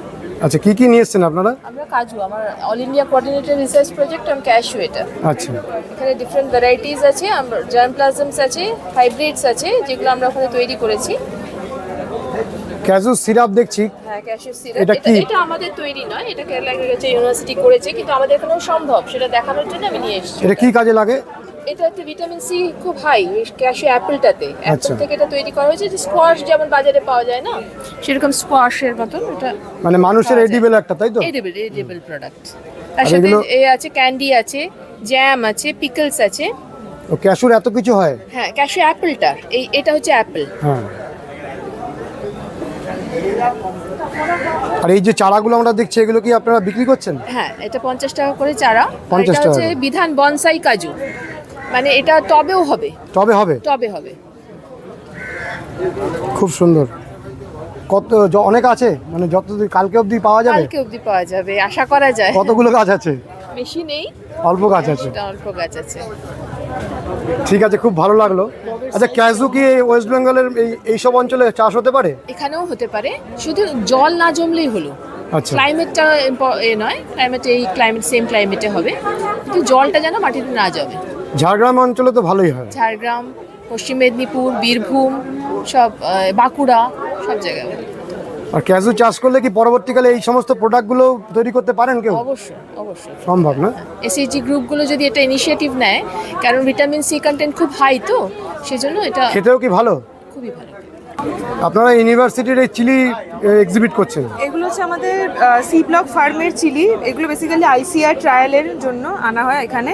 আচ্ছা, কি কি নিয়ে এসেছেন আপনারা? আমরা কাজু, আমার all India coordinated research project on cashew এটা। আচ্ছা, এখানে ডিফারেন্ট ভ্যারাইটিস আছে, আমরা জার্ম প্লাজমস আছে, হাইব্রিডস আছে, যেগুলো আমরা ওখানে তৈরি করেছি। ক্যাজু সিরাপ দেখছি। হ্যাঁ, ক্যাশু সিরাপ। এটা আমাদের তৈরি নয়, এটা কেরালা এগ্রিকালচার ইউনিভার্সিটি করেছে, কিন্তু আমাদের এখানেও সম্ভব সেটা দেখানোর জন্য আমি নিয়ে এসেছি। এটা কি কাজে লাগে? এটাতে ভিটামিন সি খুব হাই, ক্যাশু অ্যাপেলটাতে। অ্যাপেল থেকে এটা তৈরি করা হয়েছে, যে স্কোয়াশ যেমন বাজারে পাওয়া যায় না, সেরকম স্কোয়াশের মতন এটা, মানে মানুষের এডিবল একটা, তাই তো? Edible product. তার সাথে আছে ক্যান্ডি আছে, জ্যাম আছে, পিকলস আছে। ও ক্যাশুর এত কিছু হয়? হ্যাঁ, ক্যাশু অ্যাপেলটা, এটা হচ্ছে অ্যাপেল। হ্যাঁ, আর এই যে চারাগুলো আমরা দেখছি এগুলো কি আপনারা বিক্রি করছেন? হ্যাঁ, এটা 50 টাকা করে চারা। 50 এটা টাকা হচ্ছে করে। বিধান বনসাই কাজু, মানে এটা টবেও হবে। তবে হবে? টবে হবে। খুব সুন্দর। কত অনেক আছে, মানে যতদিন কালকে অবধি পাওয়া যাবে? কালকে অবধি পাওয়া যাবে, আশা করা যায়। কতগুলো গাছ আছে? বেশি নেই, অল্প গাছ আছে। অল্প গাছ আছে। ঠিক আছে, খুব ভালো লাগলো। আচ্ছা, ক্যাজু কি ওয়েস্ট বেঙ্গলের এই সব অঞ্চলে চাষ হতে পারে? এখানেও হতে পারে, শুধু জল না জমলেই হলো। আচ্ছা। ক্লাইমেটটা নয়, ক্লাইমেট সেম ক্লাইমেটে হবে, কিন্তু জলটা যেন মাটিতে না জমে। ঝাড়গ্রাম অঞ্চলে তো ভালোই হয়। ঝাড়গ্রাম, পশ্চিম মেদিনীপুর, বীরভূম, সব বাঁকুড়া, সব জায়গায়। আর ক্যাজু চাষ করলে কি পরবর্তীকালে এই সমস্ত প্রোডাক্টগুলো তৈরি করতে পারেন কেউ? অবশ্যই, অবশ্যই সম্ভব না? এসএইচজি গ্রুপগুলো যদি এটা ইনিশিয়েটিভ নেয়, কারণ ভিটামিন সি কন্টেন্ট খুব হাই, তো সেজন্য এটা খেতেও কি ভালো? খুবই ভালো। আপনারা ইউনিভার্সিটির এই চিলি এক্সিবিট করছেন? এগুলো হচ্ছে আমাদের সি ব্লক ফার্মের চিলি। এগুলো বেসিক্যালি আইসিআর ট্রায়ালের জন্য আনা হয় এখানে।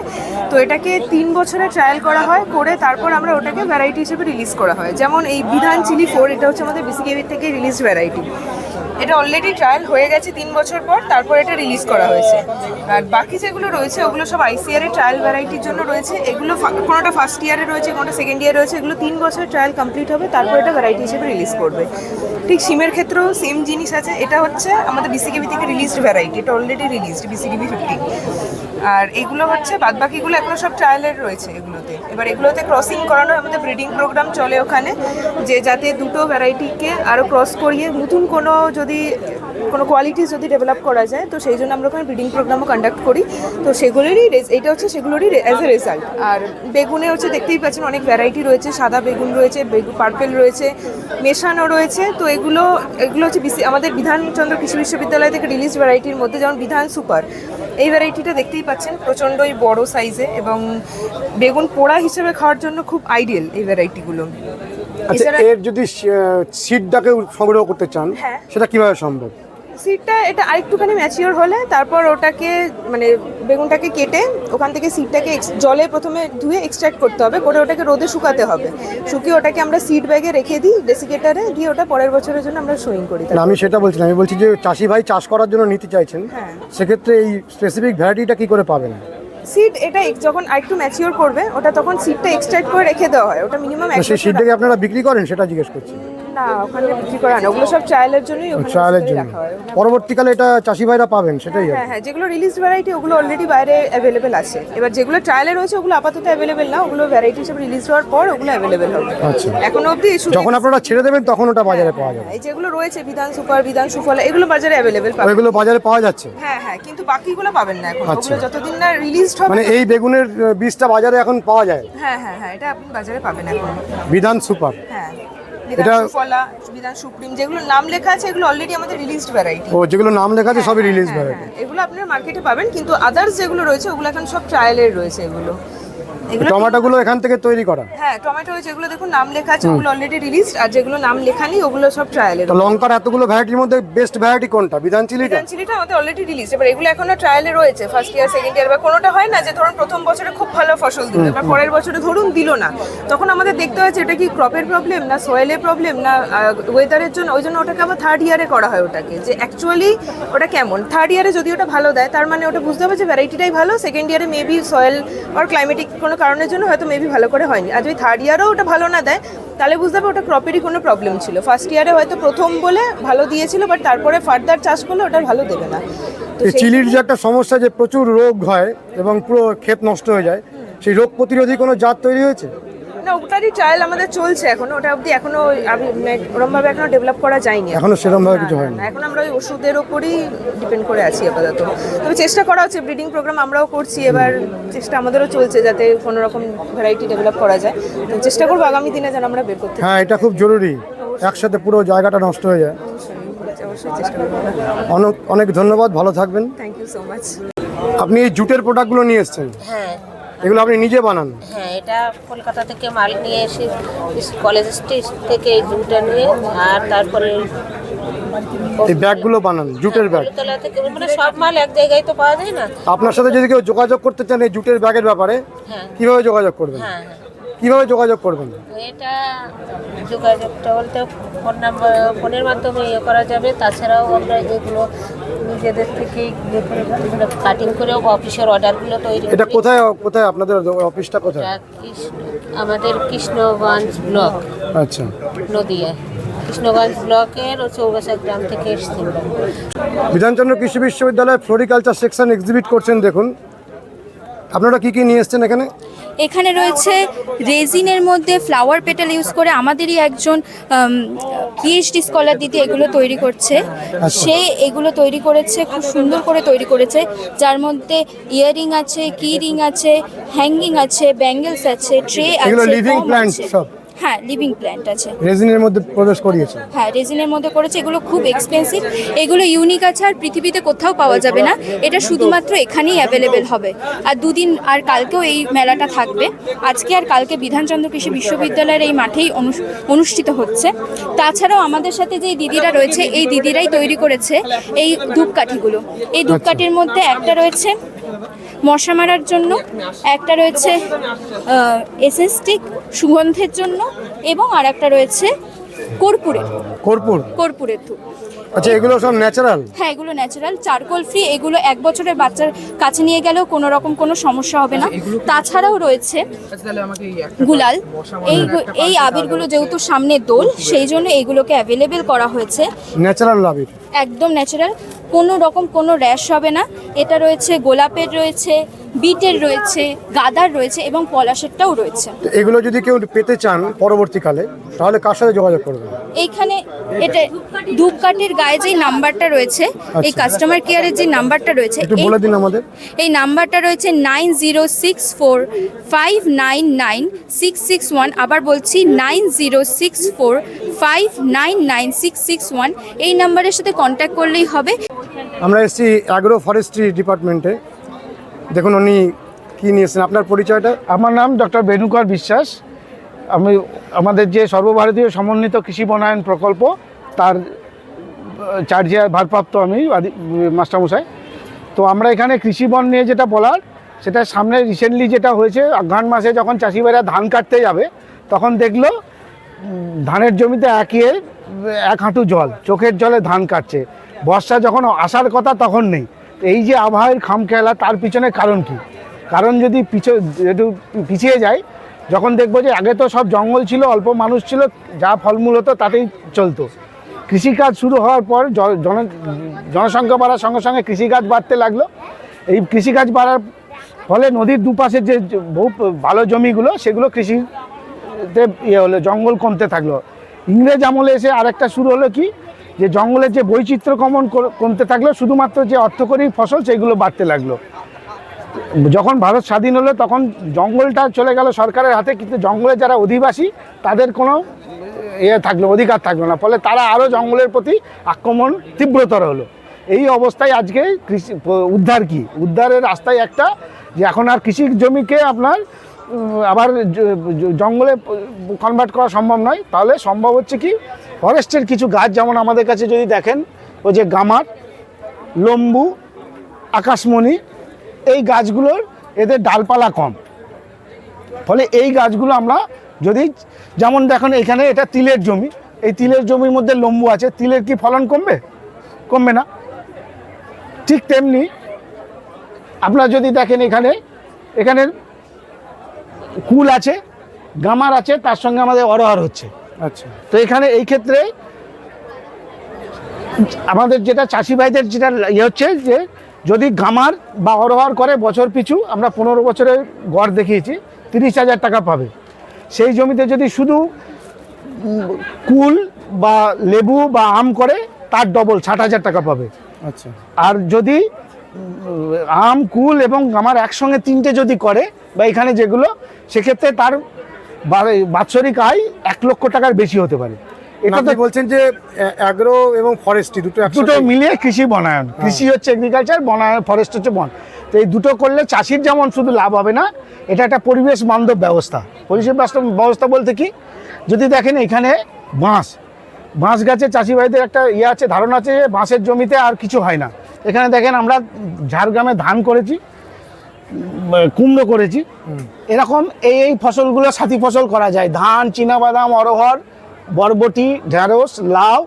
তো এটাকে 3 বছরের ট্রায়াল করা হয়, করে তারপর আমরা ওটাকে ভ্যারাইটি হিসেবে রিলিজ করা হয়। যেমন এই বিধান চিলি 4, এটা হচ্ছে আমাদের বিসিকেবি থেকে রিলিজ ভ্যারাইটি। এটা অলরেডি ট্রায়াল হয়ে গেছে 3 বছর পর, তারপর এটা রিলিজ করা হয়েছে। আর বাকি যেগুলো রয়েছে ওগুলো সব আইসিআর এর ট্রায়াল ভ্যারাইটির জন্য রয়েছে। এগুলো কোনোটা ফার্স্ট ইয়ারে রয়েছে, কোনোটা সেকেন্ড ইয়ারে রয়েছে। এগুলো 3 বছর ট্রায়াল কমপ্লিট হবে, তারপর এটা ভ্যারাইটি হিসেবে রিলিজ করবে। ঠিক সিমের ক্ষেত্রেও সেম জিনিস আছে। এটা হচ্ছে আমাদের বিসিকেবি থেকে রিলিজড ভ্যারাইটি, এটা অলরেডি রিলিজড বিসিকেবি 50। আর এগুলো হচ্ছে বাদবাকিগুলো এখনো সব ট্রায়ালের রয়েছে এগুলোতে। এবার এগুলোতে ক্রসিং করানো, আমাদের ব্রিডিং প্রোগ্রাম চলে ওখানে, যে যাতে দুটো ভ্যারাইটিকে আরও ক্রস করিয়ে নতুন কোনো কোয়ালিটিস যদি ডেভেলপ করা যায়, তো সেই জন্য আমরা ওখানে ব্রিডিং প্রোগ্রামও কন্ডাক্ট করি। তো সেগুলোরই এটা হচ্ছে সেগুলোরই অ্যাজ এ রেজাল্ট। আর বেগুনে হচ্ছে দেখতেই পাচ্ছেন অনেক ভ্যারাইটি রয়েছে, সাদা বেগুন রয়েছে, পার্পেল রয়েছে, মেশানো রয়েছে। তো এগুলো হচ্ছে আমাদের বিধানচন্দ্র কৃষি বিশ্ববিদ্যালয় থেকে রিলিজ ভ্যারাইটির মধ্যে, যেমন বিধান সুপার, এই ভ্যারাইটিটা দেখতেই পাচ্ছেন প্রচণ্ডই বড় সাইজে, এবং বেগুন পোড়া হিসেবে খাওয়ার জন্য খুব আইডিয়াল এই ভ্যারাইটিগুলো। আচ্ছা, এর যদি সিডটাকে সংগ্রহ করতে চান, হ্যাঁ, সেটা কিভাবে সম্ভব? সিডটা এটা আরেকটুখানি ম্যাচিওর হলে তারপর ওটাকে মানে বেগুনটাকে কেটে ওখান থেকে সিডটাকে জলে প্রথমে ধুয়ে এক্সট্রাক্ট করতে হবে, করে ওটাকে রোদে শুকাতে হবে। শুকিয়ে ওটাকে আমরা সিড ব্যাগে রেখে দিই ডেসিকেটারে, দিয়ে ওটা পরের বছরের জন্য আমরা সোয়িং করি। না, আমি সেটা বলছি না, আমি বলছি যে চাষি ভাই চাষ করার জন্য নিতে চাইছেন, হ্যাঁ, সেক্ষেত্রে এই স্পেসিফিক ভ্যারাইটিটা কি করে পাবেন? সিড এটা যখন আরেকটু ম্যাচিওর করবে, ওটা তখন সিডটা এক্সট্রাক্ট করে রেখে দেওয়া হয়। ওটা মিনিমাম সেই সিডটাকে আপনারা বিক্রি করেন, সেটা জিজ্ঞেস করছি। না, ওখানে বিক্রি করা হয় না, ওগুলো সব ট্রায়ালের জন্যই ট্রায়ালের জন্য। পরবর্তীকালে এটা চাষি ভাইরা পাবেন, সেটাই। হ্যাঁ হ্যাঁ, যেগুলো রিলিজ ভ্যারাইটি ওগুলো অলরেডি বাইরে অ্যাভেলেবেল আছে। এবার যেগুলো ট্রায়ালে রয়েছে ওগুলো আপাতত অ্যাভেলেবেল না, ওগুলো ভ্যারাইটি হিসেবে রিলিজ হওয়ার পর ওগুলো অ্যাভেলেবেল হবে। আচ্ছা, এখনো অবধি যখন আপনারা ছেড়ে দেবেন তখন ওটা বাজারে পাওয়া যাবে। এই যেগুলো রয়েছে বিধান সুপার, বিধান সুফলা, এগুলো বাজারে অ্যাভেলেবেল পাবেন। ওইগুলো বাজারে পাওয়া যাচ্ছে? হ্যাঁ হ্যাঁ, কিন্তু বাকিগুলো পাবেন না এখন। আচ্ছা, ওগুলো যতদিন না রিলিজড হবে। মানে এই বেগুনের বীজটা বাজারে এখন পাওয়া যায়? হ্যাঁ হ্যাঁ হ্যাঁ, এটা আপনি বাজারে পাবেন এখন। বিধান সুপার, হ্যাঁ, বিধান সুফলা, বিধান সুপ্রিম, যেগুলো নাম লেখা আছে এগুলো অলরেডি আমাদের রিলিজড ভ্যারাইটি। ও, যেগুলো নাম লেখা আছে সবই রিলিজ ভ্যারাইটি। এগুলো আপনারা মার্কেটে পাবেন, কিন্তু আদার্স যেগুলো রয়েছে ওগুলো এখন সব ট্রায়ালের রয়েছে। এগুলো টমেটোগুলো এখান থেকে তৈরি করা? হ্যাঁ, টমেটো যেগুলো দেখুন নাম লেখা আছে ওগুলো অলরেডি রিলিজড, আর যেগুলো নাম লেখা নেই ওগুলো সব ট্রায়ালের। তো লঙ্কার এতগুলো ভ্যারাইটির মধ্যে বেস্ট ভ্যারাইটি কোনটা? বিধান চিলিটা? বিধান চিলিটা আমাদের অলরেডি রিলিজ। এবার এগুলো এখনো ট্রায়ালে রয়েছে, ফার্স্ট ইয়ার সেকেন্ড ইয়ার। বা কোনোটা হয় না যে ধরুন প্রথম বছরে খুব ভালো ফসল দিল, এবার পরের বছরে ধরুন দিল না, তখন আমাদের দেখতে হয়েছে এটা কি ক্রপের প্রবলেম, না সয়েলের প্রবলেম, না ওয়েদারের জন্য। ওই জন্য ওটাকে আবার থার্ড ইয়ারে করা হয় ওটাকে, যে অ্যাকচুয়ালি ওটা কেমন। থার্ড ইয়ারে যদি ওটা ভালো দেয় তার মানে ওটা বুঝতে হবে যে ভ্যারাইটিটাই ভালো। সেকেন্ড ইয়ারে মেবি সয়েল আর ক্লাইমেটিক কোনো কারণের জন্য হয়তো মেবি ভালো করে হয়নি। আর যদি থার্ড ইয়ারেও ওটা ভালো না দেয় তাহলে বুঝতে হবে ওটা ক্রপেরই কোনো প্রবলেম ছিল। ফার্স্ট ইয়ারে হয়তো প্রথম বলে ভালো দিয়েছিল, বাট তারপরে ফার্দার চাষ করলে ওটা ভালো দেবে না। এই চিলির যে একটা সমস্যা, যে প্রচুর রোগ হয় এবং পুরো ক্ষেত নষ্ট হয়ে যায়, সেই রোগ প্রতিরোধী কোনো জাত তৈরি হয়েছে? না, ওটারই ট্রায়াল আমাদের চলছে এখনো। ওটা অবধি এখনো ওরমভাবে এখনো ডেভেলপ করা যায়নি, এখনো সেরকমভাবে কিছু হয়নি। এখন আমরা ওই ওষুধের ওপরই ডিপেন্ড করে আছি আপাতত। তবে চেষ্টা করা হচ্ছে, ব্রিডিং প্রোগ্রাম আমরাও করছি, এবার চেষ্টা আমাদেরও চলছে যাতে কোনো রকম ভ্যারাইটি ডেভেলপ করা যায়। তো চেষ্টা করবো আগামী দিনে যেন আমরা বের করতে। হ্যাঁ, এটা খুব জরুরি, একসাথে পুরো জায়গাটা নষ্ট হয়ে যায়। অবশ্যই চেষ্টা করবো। অনেক অনেক ধন্যবাদ, ভালো থাকবেন। Thank you so much. আপনি এই জুটের প্রোডাক্টগুলো নিয়ে এসেছেন? হ্যাঁ, এগুলো আপনি নিজে বানান? হ্যাঁ, এটা কলকাতা থেকে মাল নিয়ে এসে কলেজ স্ট্রিট থেকে এই জুটটা নিয়ে, আর তারপরে এই ব্যাগগুলো বানান, জুটের ব্যাগ? তলা থেকে, মানে সব মাল এক জায়গায় তো পাওয়া যায় না। আপনার সাথে যদি কেউ যোগাযোগ করতে চান এই জুটের ব্যাগের ব্যাপারে, হ্যাঁ, কিভাবে যোগাযোগ করবেন? হ্যাঁ, কিভাবে যোগাযোগ করবেন? এটা যোগাযোগটা বলতে ফোন নাম্বার, ফোনের মাধ্যমে ইয়ে করা যাবে। তাছাড়াও আমরা এগুলো নিজেদের থেকেই ইয়ে করে এগুলো কাটিং করে অফিসের অর্ডারগুলো তৈরি এটা করি। কোথায় কোথায় আপনাদের অফিসটা কোথায়? এটা আমাদের কৃষ্ণগঞ্জ ব্লক, আচ্ছা, নদিয়া কৃষ্ণগঞ্জ ব্লকের ও চৌগাছা গ্রাম থেকে এসেছি। বিধানচন্দ্র কৃষি বিশ্ববিদ্যালয় ফ্লোরিকালচার সেকশন এক্সিবিট করছেন। দেখুন আপনারা কি কি নিয়ে এসেছেন এখানে? এখানে রয়েছে রেজিনের মধ্যে ফ্লাওয়ার পেটাল ইউজ করে আমাদেরই একজন পিএইচডি স্কলার দিদি এগুলো তৈরি করছে। সে এগুলো তৈরি করেছে, খুব সুন্দর করে তৈরি করেছে, যার মধ্যে ইয়াররিং আছে, কি রিং আছে, হ্যাঙ্গিং আছে, ব্যাঙ্গেলস আছে, ট্রে এগুলো আছে, লিভিং ফোম প্ল্যান্ট আছে। সব? হ্যাঁ, লিভিং প্ল্যান্ট আছে। রেজিনের মধ্যে প্রবেশ করিয়েছে? হ্যাঁ, রেজিনের মধ্যে করেছে। এগুলো খুব এক্সপেন্সিভ, এগুলো ইউনিক আছে, আর পৃথিবীতে কোথাও পাওয়া যাবে না। এটা শুধুমাত্র এখানেই অ্যাভেলেবেল হবে। আর দুদিন, আর কালকেও এই মেলাটা থাকবে। আজকে আর কালকে বিধানচন্দ্র কৃষি বিশ্ববিদ্যালয়ের এই মাঠেই অনুষ্ঠিত হচ্ছে। তাছাড়াও আমাদের সাথে যে দিদিরা রয়েছে, এই দিদিরাই তৈরি করেছে এই ধূপকাঠিগুলো। এই ধূপকাঠির মধ্যে একটা রয়েছে মশা মারার জন্য, একটা রয়েছে এসেন্স স্টিক সুগন্ধের জন্য, এবং আর একটা রয়েছে কর্পূরের ধূপ। আচ্ছা, এগুলো সব ন্যাচারাল? হ্যাঁ, এগুলো ন্যাচারাল, চারকোল ফ্রি। এগুলো 1 বছরের বাচ্চার কাছে নিয়ে গেলেও কোনো রকম কোনো সমস্যা হবে না। তাছাড়াও রয়েছে গুলাল। এই আবিরগুলো যেহেতু সামনে দোল, সেই জন্য এইগুলোকে অ্যাভেলেবেল করা হয়েছে। ন্যাচারাল আবির, একদম ন্যাচারাল, কোনো রকম কোনো র্যাশ হবে না। এটা রয়েছে গোলাপের, রয়েছে বিটের, রয়েছে গাঁদার, রয়েছে এবং পলাশেরটাও রয়েছে। তো এগুলো যদি কেউ পেতে চান পরবর্তীকালে, তাহলে কার সাথে যোগাযোগ করবেন? এইখানে এটা ধূপকাঠির গায়ে যে নাম্বারটা রয়েছে, এই কাস্টমার কেয়ারের যে নাম্বারটা রয়েছে, একটু বলে দিন আমাদের। এই নাম্বারটা রয়েছে 9064599661। আবার বলছি 9064599661। এই নাম্বারের সাথে কন্ট্যাক্ট করলেই হবে। আমরা এসেছি অ্যাগ্রো ফরেস্ট্রি ডিপার্টমেন্টে। দেখুন উনি কি নিয়েছেন, আপনার পরিচয়টা? আমার নাম ডক্টর বেণুকর বিশ্বাস। আমি আমাদের যে সর্বভারতীয় সমন্বিত কৃষি বনায়ন প্রকল্প, তার চার্জে ভারপ্রাপ্ত আমি মাস্টারমশাই। তো আমরা এখানে কৃষি বন নিয়ে যেটা বলার, সেটা সামনে রিসেন্টলি যেটা হয়েছে, অঘ্রাণ মাসে যখন চাষিভাইরা ধান কাটতে যাবে, তখন দেখলো ধানের জমিতে এক হাঁটু জল, চোখের জলে ধান কাটছে। বর্ষা যখন আসার কথা তখন নেই। এই যে আবহাওয়ার খামখেয়ালা, তার পিছনে কারণ কি? কারণ যদি একটু পিছিয়ে যায়, যখন দেখবো যে আগে তো সব জঙ্গল ছিল, অল্প মানুষ ছিল, যা ফলমূল হতো তাতেই চলতো। কৃষিকাজ শুরু হওয়ার পর জনসংখ্যা বাড়ার সঙ্গে সঙ্গে কৃষিকাজ বাড়তে লাগলো। এই কৃষিকাজ বাড়ার ফলে নদীর দুপাশের যে বহু ভালো জমিগুলো, সেগুলো কৃষিতে হলো, জঙ্গল কমতে থাকলো। ইংরেজ আমলে এসে আরেকটা শুরু হলো কি, যে জঙ্গলের যে বৈচিত্র্য কমতে থাকলো, শুধুমাত্র যে অর্থকরী ফসল সেগুলো বাড়তে লাগলো। যখন ভারত স্বাধীন হলো, তখন জঙ্গলটা চলে গেল সরকারের হাতে, কিন্তু জঙ্গলের যারা অধিবাসী, তাদের কোনো অধিকার থাকলো না। ফলে তারা আরও জঙ্গলের প্রতি আক্রমণ তীব্রতর হলো। এই অবস্থায় আজকে উদ্ধারের রাস্তায় একটা, যে এখন আর কৃষি জমিকে আপনার আবার জঙ্গলে কনভার্ট করা সম্ভব নয়। তাহলে সম্ভব হচ্ছে কি, ফরেস্টের কিছু গাছ, যেমন আমাদের কাছে যদি দেখেন, ওই যে গামার, লম্বু, আকাশমণি, এই গাছগুলোর এদের ডালপালা কম। ফলে এই গাছগুলো আমরা যদি, যেমন দেখেন এখানে এটা তিলের জমি, এই তিলের জমির মধ্যে লম্বু আছে, তিলের কি ফলন কমবে না? ঠিক তেমনি আপনারা যদি দেখেন এখানে কুল আছে, গামার আছে, তার সঙ্গে আমাদের অরহর হচ্ছে। আচ্ছা, তো এখানে এই ক্ষেত্রে আমাদের যেটা চাষি ভাইদের যেটা হচ্ছে, যে যদি গামার বা অরহর করে, বছর পিছু আমরা 15 বছরের গড় দেখিয়েছি 30,000 টাকা পাবে। সেই জমিতে যদি শুধু কুল বা লেবু বা আম করে, তার ডবল 60,000 টাকা পাবে। আচ্ছা, আর যদি আম, কুল এবং গামার একসঙ্গে 3টে যদি করে, বা এখানে যেগুলো, সেক্ষেত্রে তার বাৎসরিক আয় 1 লক্ষ টাকার বেশি হতে পারে। এটা তো বলছেন যে অ্যাগ্রো এবং ফরেস্ট্রি দুটো মিলিয়ে কৃষি বনায়ন। কৃষি হচ্ছে এগ্রিকালচার, বনায়ন ফরেস্ট হচ্ছে বন। তো এই দুটো করলে চাষির যেমন শুধু লাভ হবে না, এটা একটা পরিবেশ বান্ধব ব্যবস্থা। পরিবেশ ব্যবস্থা বলতে কি, যদি দেখেন এখানে বাঁশ গাছে চাষি ভাইদের একটা আছে, ধারণা আছে যে বাঁশের জমিতে আর কিছু হয় না। এখানে দেখেন আমরা ঝাড়গ্রামে ধান করেছি, কুমড়ো করেছি। এরকম এই ফসলগুলো সাথী ফসল করা যায়, ধান, চীনাবাদাম, অরহর, বরবটি, ঢেঁড়স, লাউ,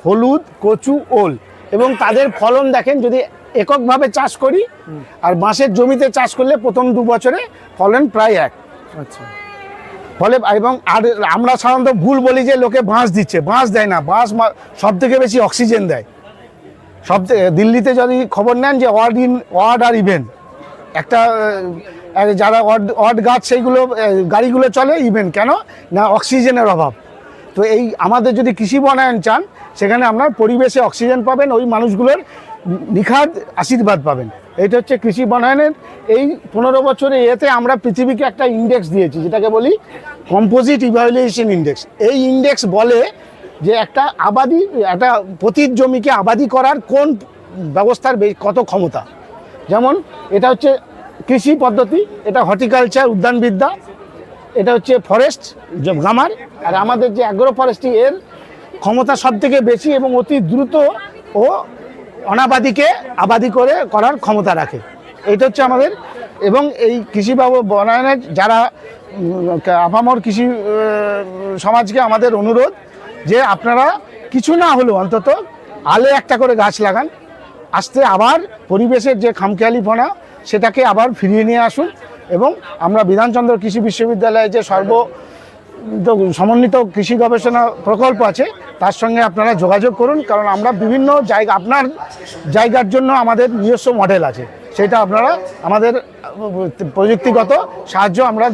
হলুদ, কচু, ওল। এবং তাদের ফলন দেখেন, যদি এককভাবে চাষ করি আর বাঁশের জমিতে চাষ করলে প্রথম 2 বছরে ফলন প্রায় এক। আচ্ছা, ফলে এবং আর আমরা সাধারণত ভুল বলি যে লোকে বাঁশ দিচ্ছে, বাঁশ দেয় না। বাঁশ সব থেকে বেশি অক্সিজেন দেয়। দিল্লিতে যদি খবর নেন যে ওয়ার্ড আর ইভেন একটা যারা অড গাছ সেইগুলো গাড়িগুলো চলে ইভেন কেন না অক্সিজেনের অভাব। তো এই আমাদের যদি কৃষি বনায়ন চান, সেখানে আপনার পরিবেশে অক্সিজেন পাবেন, ওই মানুষগুলোর নিখাদ আশীর্বাদ পাবেন। এইটা হচ্ছে কৃষি বনায়নের এই 15 বছরে এতে আমরা পৃথিবীকে একটা ইন্ডেক্স দিয়েছি, যেটাকে বলি কম্পোজিট ইভ্যালুয়েশন ইন্ডেক্স। এই ইন্ডেক্স বলে যে একটা পতিত জমিকে আবাদি করার কোন ব্যবস্থার কত ক্ষমতা। যেমন এটা হচ্ছে কৃষি পদ্ধতি, এটা হর্টিকালচার উদ্যানবিদ্যা, এটা হচ্ছে ফরেস্ট গ্রামার, আর আমাদের যে অ্যাগ্রো ফরেস্ট্রি এর ক্ষমতা সব থেকে বেশি এবং অতি দ্রুত ও অনাবাদিকে আবাদি করার ক্ষমতা রাখে। এটা হচ্ছে আমাদের। এবং এই কৃষি বনায়নের যারা আপামর কৃষি সমাজকে আমাদের অনুরোধ যে আপনারা কিছু না হলেও অন্তত আলে একটা করে গাছ লাগান, আসতে আবার পরিবেশের যে খামখেয়ালিপনা সেটাকে আবার ফিরিয়ে নিয়ে আসুন। এবং আমরা বিধানচন্দ্র কৃষি বিশ্ববিদ্যালয়ে যে সমন্বিত কৃষি গবেষণা প্রকল্প আছে তার সঙ্গে আপনারা যোগাযোগ করুন, কারণ আমরা বিভিন্ন জায়গা আপনার জায়গার জন্য আমাদের নিজস্ব মডেল আছে, সেটা আপনারা আমাদের প্রযুক্তিগত সাহায্য আমরা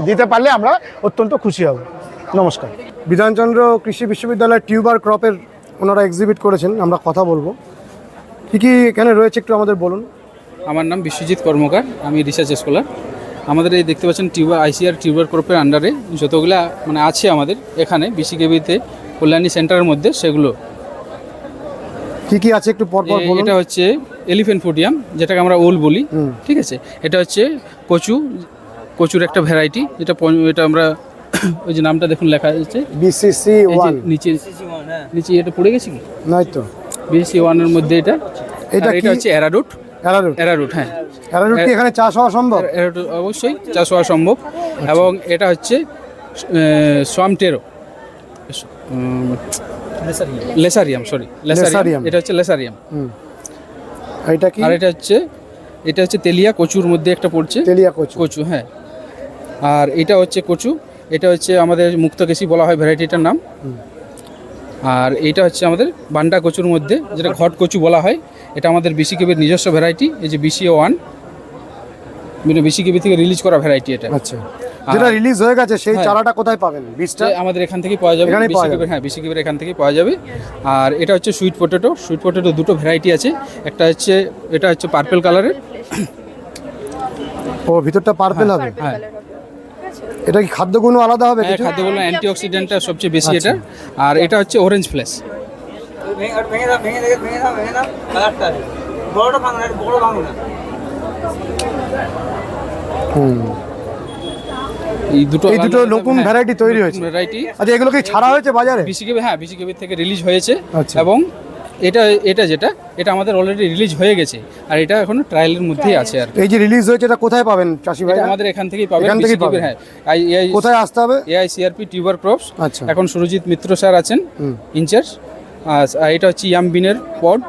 দিতে পারলে আমরা অত্যন্ত খুশি হব। নমস্কার। বিধানচন্দ্র কৃষি বিশ্ববিদ্যালয়ের টিউবার ক্রপের ওনারা এক্সিবিট করেছেন, আমরা কথা বলবো। কী এখানে রয়েছে একটু আমাদের বলুন। আমার নাম বিশ্বজিৎ কর্মকার, আমি রিসার্চ স্কলার। আমাদের এই দেখতে পাচ্ছেন আইসিআর টিউবার ক্রপের আন্ডারে যতগুলো আছে আমাদের এখানে বিসিকেবিতে কল্যাণী সেন্টারের মধ্যে, সেগুলো কি আছে একটু পরপর বলুন। এটা হচ্ছে এলিফ্যান্ট ফুডিয়াম, যেটাকে আমরা ওল বলি, ঠিক আছে। এটা হচ্ছে কচুর একটা ভ্যারাইটি, এটা আমরা ওই যে নামটা দেখুন লেখা আছে BCC1, নিচে এটা পড়ে গেছে কি নাই তো, BCC1 এর মধ্যে এটা হচ্ছে অ্যারারুট। হ্যাঁ, অ্যারারুট কি এখানে চাষ হওয়া সম্ভব? অ্যারারুট অবশ্যই চাষ হওয়া সম্ভব। এবং এটা হচ্ছে সোয়ামটেরো লেসারিয়াম, এটা হচ্ছে লেসারিয়াম। এটা কি? আর এটা হচ্ছে তেলিয়া কচুর মধ্যে একটা পড়ছে, তেলিয়া কচু। হ্যাঁ, আর এটা হচ্ছে কচু, এটা হচ্ছে আমাদের মুক্তকেশী বলা হয় ভ্যারাইটিটার নাম। আর এইটা হচ্ছে আমাদের বান্ডা কচুর মধ্যে, যেটা ঘট কচু বলা হয়। এটা আমাদের বিসিকেবির নিজস্ব ভ্যারাইটি, এই যে BCO1 বিসিকেবি থেকে রিলিজ করা ভ্যারাইটি এটা। আচ্ছা, যেটা রিলিজ হয়ে গেছে সেই চারাটা কোথায় পাবেন? বীজটা আমাদের এখান থেকেই পাওয়া যাবে, বিসিকেবির এখান থেকেই পাওয়া যাবে। আর এটা হচ্ছে সুইট পটেটো দুটো ভ্যারাইটি আছে। এটা হচ্ছে পার্পল কালারের। ও, ভিতরটা পার্পল হবে? হ্যাঁ। এটা কি খাদ্যগুণ আলাদা হবে? হ্যাঁ, খাদ্যগুলো অ্যান্টিঅক্সিডেন্টটা সবচেয়ে বেশি এটা। আর এটা হচ্ছে অরেঞ্জ ফ্ল্যাশ। এই দুটো নতুন ভ্যারাইটি তৈরি হয়েছে। আচ্ছা, এগুলো কি ছাড়া হয়েছে বাজারে? বিসিকেবি থেকে রিলিজ হয়েছে। এবং এটা আমাদের অলরেডি রিলিজ হয়ে গেছে, আর এটা এখনো ট্রায়ালের মধ্যেই আছে। আর এই যে রিলিজ হয়েছে এটা কোথায় পাবেন চাষি ভাই? আমাদের এখান থেকেই পাবেন। হ্যাঁ, কোথায় আসতে হবে? AICRP tuber crops. আচ্ছা, এখন সুরজিৎ মিত্র স্যার আছেন ইনচার্জ। আর এটা হচ্ছে ইয়াম বিনের পড,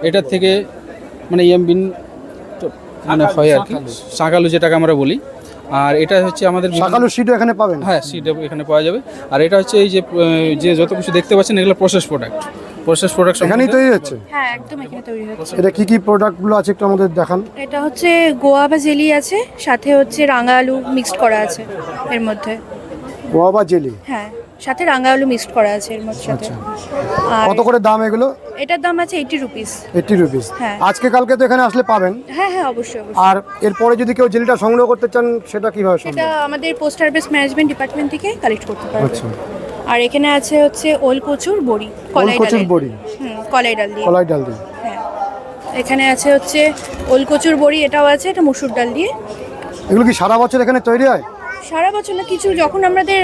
এটার থেকে মানে ইয়াম বিন মানে হয় আর কি, শাকালু যেটাকে আমরা বলি। আর এটা হচ্ছে আমাদের শাকালু সিডও এখানে পাবেন? হ্যাঁ, সিড এখানে পাওয়া যাবে। আর এটা হচ্ছে এই যে যত কিছু দেখতে পাচ্ছেন এগুলো প্রসেস প্রোডাক্ট এখানেই তৈরি হচ্ছে? হ্যাঁ, একদম এখানে তৈরি হচ্ছে। এটা কি প্রোডাক্টগুলো আছে একটু আমাদের দেখান। এটা হচ্ছে গোয়াবা জেলি আছে, সাথে হচ্ছে রাঙা আলু মিক্সড করা আছে এর মধ্যে। Guava jelly? হ্যাঁ, সাথে রাঙা আলু মিক্সড করা আছে এর মধ্যে। কত করে দাম এগুলো? এটার দাম আছে 80 রুপিস। 80 রুপিস? হ্যাঁ। আজকে কালকে তো এখানে আসলে পাবেন? হ্যাঁ, অবশ্যই। আর এরপরে যদি কেউ জেলিটা সংগ্রহ করতে চান সেটা কিভাবে সম্ভব? এটা আমাদের পোস্ট হারভেস্ট ম্যানেজমেন্ট ডিপার্টমেন্ট থেকে কালেক্ট করতে পারবে। আচ্ছা। আর এখানে আছে হচ্ছে ওল কচুর বড়ি, কলাই ডাল দিয়ে। হ্যাঁ, এখানে আছে হচ্ছে ওল কচুর বড়ি, এটাও আছে, এটা মসুর ডাল দিয়ে। এগুলো কি সারা বছর এখানে তৈরি হয়? সারা বছর না, কিছু যখন আমাদের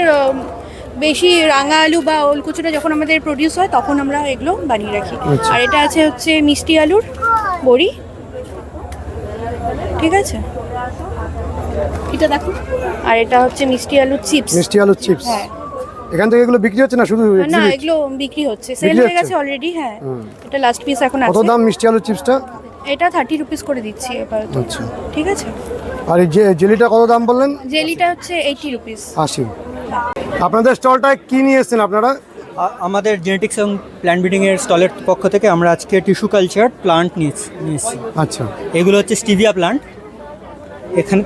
বেশি রাঙা আলু বা ওল কচুটা যখন আমাদের প্রডিউস হয় তখন আমরা এগুলো বানিয়ে রাখি। আর এটা আছে হচ্ছে মিষ্টি আলুর বড়ি, ঠিক আছে, এটা দেখো। আর এটা হচ্ছে মিষ্টি আলুর চিপস। মিষ্টি আলুর চিপস। হ্যাঁ, এখান থেকে এগুলো বিক্রি হচ্ছে না শুধু না exhibit? এগুলো বিক্রি হচ্ছে, সেল বিক্রি হয়ে গেছে হচ্ছে? অলরেডি। হ্যাঁ, এটা লাস্ট পিস এখন কত আছে। দাম মিষ্টি আলুর চিপসটা? এটা 30 রুপিস করে দিচ্ছি আপাতত। আচ্ছা। ঠিক আছে, আর এই জেলিটা কত দাম বললেন? জেলিটা হচ্ছে 80 রুপিস। 80। আপনাদের স্টলটায় কি নিয়ে এসেছেন আপনারা? আমাদের জেনেটিক্স এবং প্ল্যান্ট ব্রিডিংয়ের স্টলের পক্ষ থেকে আমরা আজকে টিস্যু কালচার প্লান্ট নিয়ে এসেছি। আচ্ছা, এগুলো হচ্ছে স্টিভিয়া প্লান্ট।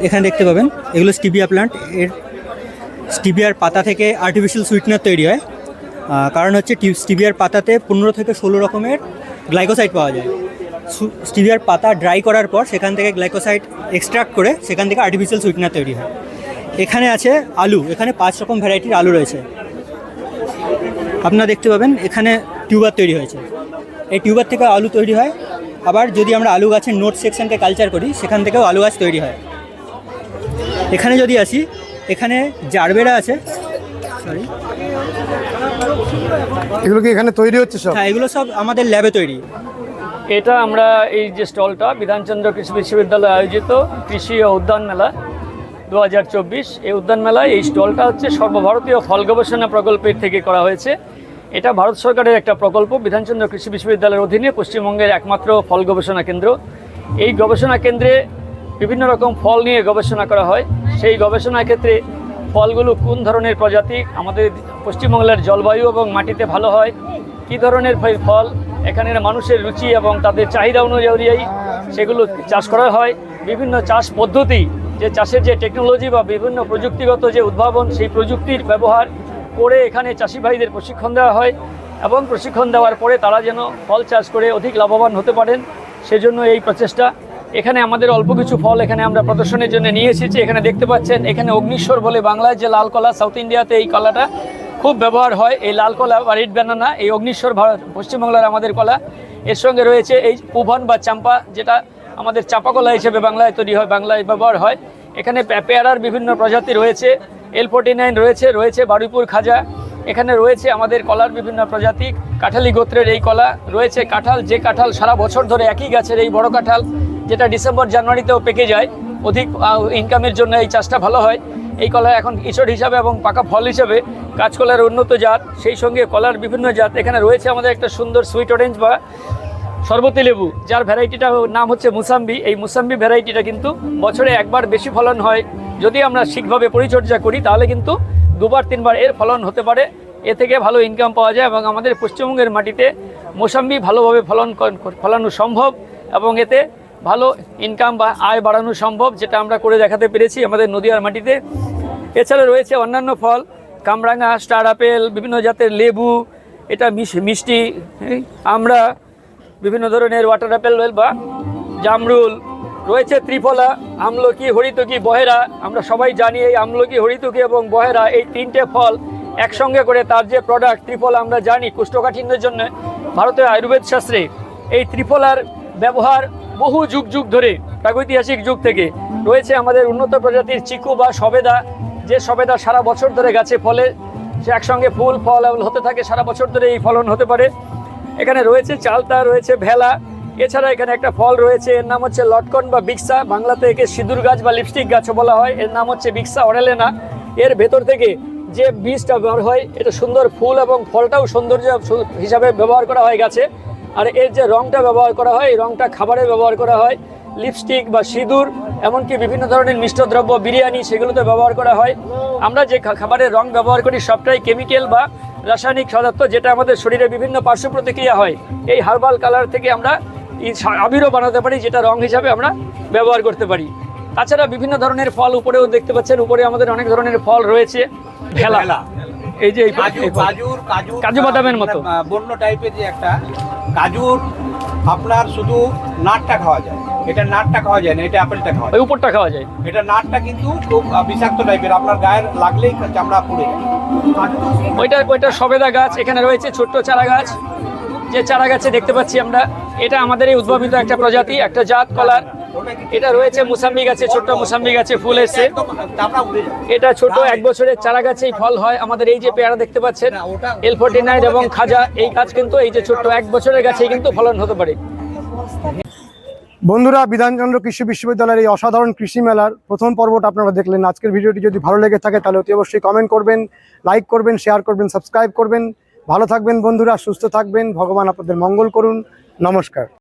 এখানে দেখতে পাবেন এগুলো স্টিভিয়া প্লান্ট। এর স্টিভিয়ার পাতা থেকে আর্টিফিশিয়াল সুইটনার তৈরি হয়। কারণ হচ্ছে স্টিভিয়ার পাতাতে 15 থেকে 16 রকমের গ্লাইকোসাইড পাওয়া যায়। স্টিভিয়ার পাতা ড্রাই করার পর সেখান থেকে গ্লাইকোসাইড এক্সট্রাক্ট করে সেখান থেকে আর্টিফিশিয়াল সুইটনার তৈরি হয়। এখানে আছে আলু, এখানে 5 রকম ভ্যারাইটির আলু রয়েছে। আপনারা দেখতে পাবেন এখানে টিউবার তৈরি হয়েছে। এই টিউবার থেকে আলু তৈরি হয়। আবার যদি আমরা আলু গাছের নোট সেকশনকে কালচার করি সেখান থেকেও আলু গাছ তৈরি হয়। এখানে যদি আসি, এখানে জারবেরা আছে। সরি, এগুলো কি এখানে তৈরি হচ্ছে সব? হ্যাঁ, এগুলো সব আমাদের ল্যাবে তৈরি। এটা আমরা এই যে স্টলটা বিধানচন্দ্র কৃষি বিশ্ববিদ্যালয়ে আয়োজিত কৃষি ও উদ্যান মেলা 2024, এই উদ্যান মেলায় এই স্টলটা হচ্ছে সর্বভারতীয় ফল গবেষণা প্রকল্পের থেকে করা হয়েছে। এটা ভারত সরকারের একটা প্রকল্প। বিধানচন্দ্র কৃষি বিশ্ববিদ্যালয়ের অধীনে পশ্চিমবঙ্গের একমাত্র ফল গবেষণা কেন্দ্র। এই গবেষণা কেন্দ্রে বিভিন্ন রকম ফল নিয়ে গবেষণা করা হয়। সেই গবেষণার ক্ষেত্রে ফলগুলো কোন ধরনের প্রজাতি, আমাদের পশ্চিমবাংলার জলবায়ু এবং মাটিতে ভালো হয়, কী ধরনের ফল এখানের মানুষের রুচি এবং তাদের চাহিদা অনুযায়ী সেগুলো চাষ করা হয়। বিভিন্ন চাষ পদ্ধতি, যে চাষের যে টেকনোলজি বা বিভিন্ন প্রযুক্তিগত যে উদ্ভাবন, সেই প্রযুক্তির ব্যবহার করে এখানে চাষি ভাইদের প্রশিক্ষণ দেওয়া হয় এবং প্রশিক্ষণ দেওয়ার পরে তারা যেন ফল চাষ করে অধিক লাভবান হতে পারেন, সেজন্য এই প্রচেষ্টা। এখানে আমাদের অল্প কিছু ফল এখানে আমরা প্রদর্শনের জন্য নিয়ে এসেছি। এখানে দেখতে পাচ্ছেন এখানে অগ্নিশ্বর বলে বাংলায় যে লাল কলা, সাউথ ইন্ডিয়াতে এই কলাটা খুব ব্যবহার হয়। এই লাল কলা বা রেড ব্যানানা, এই অগ্নিশ্বর পশ্চিমবাংলার আমাদের কলা। এর সঙ্গে রয়েছে এই পুভান বা চাম্পা, যেটা আমাদের চাপা কলা হিসেবে বাংলায় তৈরি হয়, বাংলায় ব্যবহার হয়। এখানে পেয়ারার বিভিন্ন প্রজাতি রয়েছে, L49 রয়েছে বারুইপুর খাজা। এখানে রয়েছে আমাদের কলার বিভিন্ন প্রজাতি, কাঁঠালি গোত্রের এই কলা রয়েছে। কাঁঠাল, যে কাঁঠাল সারা বছর ধরে একই গাছের, এই বড় কাঁঠাল যেটা ডিসেম্বর জানুয়ারিতেও পেকে যায়, অধিক ইনকামের জন্য এই চাষটা ভালো হয়। এই কলা এখন ইঁচড় হিসাবে এবং পাকা ফল হিসাবে কাঁচকলার উন্নত জাত, সেই সঙ্গে কলার বিভিন্ন জাত। এখানে রয়েছে আমাদের একটা সুন্দর সুইট অরেঞ্জ বা শরবতী লেবু, যার ভ্যারাইটিটা নাম হচ্ছে মুসাম্বি। এই মুসাম্বি ভ্যারাইটিটা কিন্তু বছরে একবার বেশি ফলন হয়। যদি আমরা ঠিকভাবে পরিচর্যা করি তাহলে কিন্তু 2-3বার এর ফলন হতে পারে। এ থেকে ভালো ইনকাম পাওয়া যায় এবং আমাদের পশ্চিমবঙ্গের মাটিতে মোসাম্বি ভালোভাবে ফলানো সম্ভব এবং এতে ভালো ইনকাম বা আয় বাড়ানো সম্ভব, যেটা আমরা করে দেখাতে পেরেছি আমাদের নদীয়ার মাটিতে। এছাড়া রয়েছে অন্যান্য ফল, কামরাঙা, স্টার আপেল, বিভিন্ন জাতের লেবু, এটা মিষ্টি আমরা, বিভিন্ন ধরনের ওয়াটার অ্যাপেল বা জামরুল রয়েছে, ত্রিফলা, আমলকি, হরিতকি, বহেরা। আমরা সবাই জানি এই আমলকি, হরিতকি এবং বহেরা এই 3টে ফল একসঙ্গে করে তার যে প্রোডাক্ট ত্রিফলা, আমরা জানি কোষ্ঠকাঠিন্যের জন্য ভারতের আয়ুর্বেদ শাস্ত্রে এই ত্রিফলার ব্যবহার বহু যুগ যুগ ধরে, প্রাগৈতিহাসিক যুগ থেকে রয়েছে। আমাদের উন্নত প্রজাতির চিকু বা সবেদা, যে সবেদা সারা বছর ধরে গাছে ফলে, সে একসঙ্গে ফুল ফল হতে থাকে, সারা বছর ধরে এই ফলন হতে পারে। এখানে রয়েছে চালতা, রয়েছে ভেলা। এছাড়া এখানে একটা ফল রয়েছে, এর নাম হচ্ছে লটকন বা বিক্সা, বাংলাতে একে সিঁদুর গাছ বা লিপস্টিক গাছও বলা হয়। এর নাম হচ্ছে বিক্সা অরেলেনা। এর ভেতর থেকে যে বীজটা বের হয়, এটা সুন্দর ফুল এবং ফলটাও সৌন্দর্য হিসাবে ব্যবহার করা হয় গাছে। আর এর যে রঙটা ব্যবহার করা হয়, এই রঙটা খাবারে ব্যবহার করা হয়, লিপস্টিক বা সিঁদুর, এমনকি বিভিন্ন ধরনের মিষ্টদ্রব্য, বিরিয়ানি, সেগুলোতে ব্যবহার করা হয়। আমরা যে খাবারের রং ব্যবহার করি সবটাই কেমিক্যাল বা রাসায়নিক পদার্থ, যেটা আমাদের শরীরে বিভিন্ন পার্শ্ব প্রতিক্রিয়া হয়। এই হার্বাল কালার থেকে আমরা আবিরও বানাতে পারি, যেটা রং হিসাবে আমরা ব্যবহার করতে পারি। তাছাড়া বিভিন্ন ধরনের ফল উপরেও দেখতে পাচ্ছেন, উপরে আমাদের অনেক ধরনের ফল রয়েছে। ভেলা, এই যে কাজু বাদামের মতো বন্য টাইপের যে একটা কাজুর, আপনার শুধু নাটটা খাওয়া যায়, এটা নাটটা খাওয়া যায় না, এটা আপেলটা খাওয়া যায়, উপরটা খাওয়া যায়। এটা নাটটা কিন্তু খুব বিষাক্ত টাইপের, আপনার গায়ের লাগলেই চামড়া পুড়ে যায়। ওইটা সবেদা গাছ। এখানে রয়েছে ছোট্ট চারা গাছ, যে চারা গাছে দেখতে পাচ্ছি আমরা, এটা আমাদের এই উদ্ভাবিত একটা প্রজাতি, একটা জাত কলার। এটা রয়েছে মুসাম্বি গাছে, ছোট্ট মুসাম্বি গাছে ফুল এসে, এটা ছোট 1 বছরের চারা গাছেই ফল হয়। আমাদের এই যে পেয়ারা দেখতে পাচ্ছেন, L49 এবং খাজা, এই গাছ কিন্তু এই যে ছোট্ট 1 বছরের গাছেই কিন্তু ফলন হতে পারে। বন্ধুরা, বিধানচন্দ্র কৃষি বিশ্ববিদ্যালয়ের এই অসাধারণ কৃষি মেলার প্রথম পর্বটা আপনারা দেখলেন। আজকের ভিডিওটি যদি ভালো লেগে থাকে তাহলে অতি অবশ্যই কমেন্ট করবেন, লাইক করবেন, শেয়ার করবেন, সাবস্ক্রাইব করবেন। ভালো থাকবেন বন্ধুরা, সুস্থ থাকবেন, ভগবান আপনাদের মঙ্গল করুন। নমস্কার।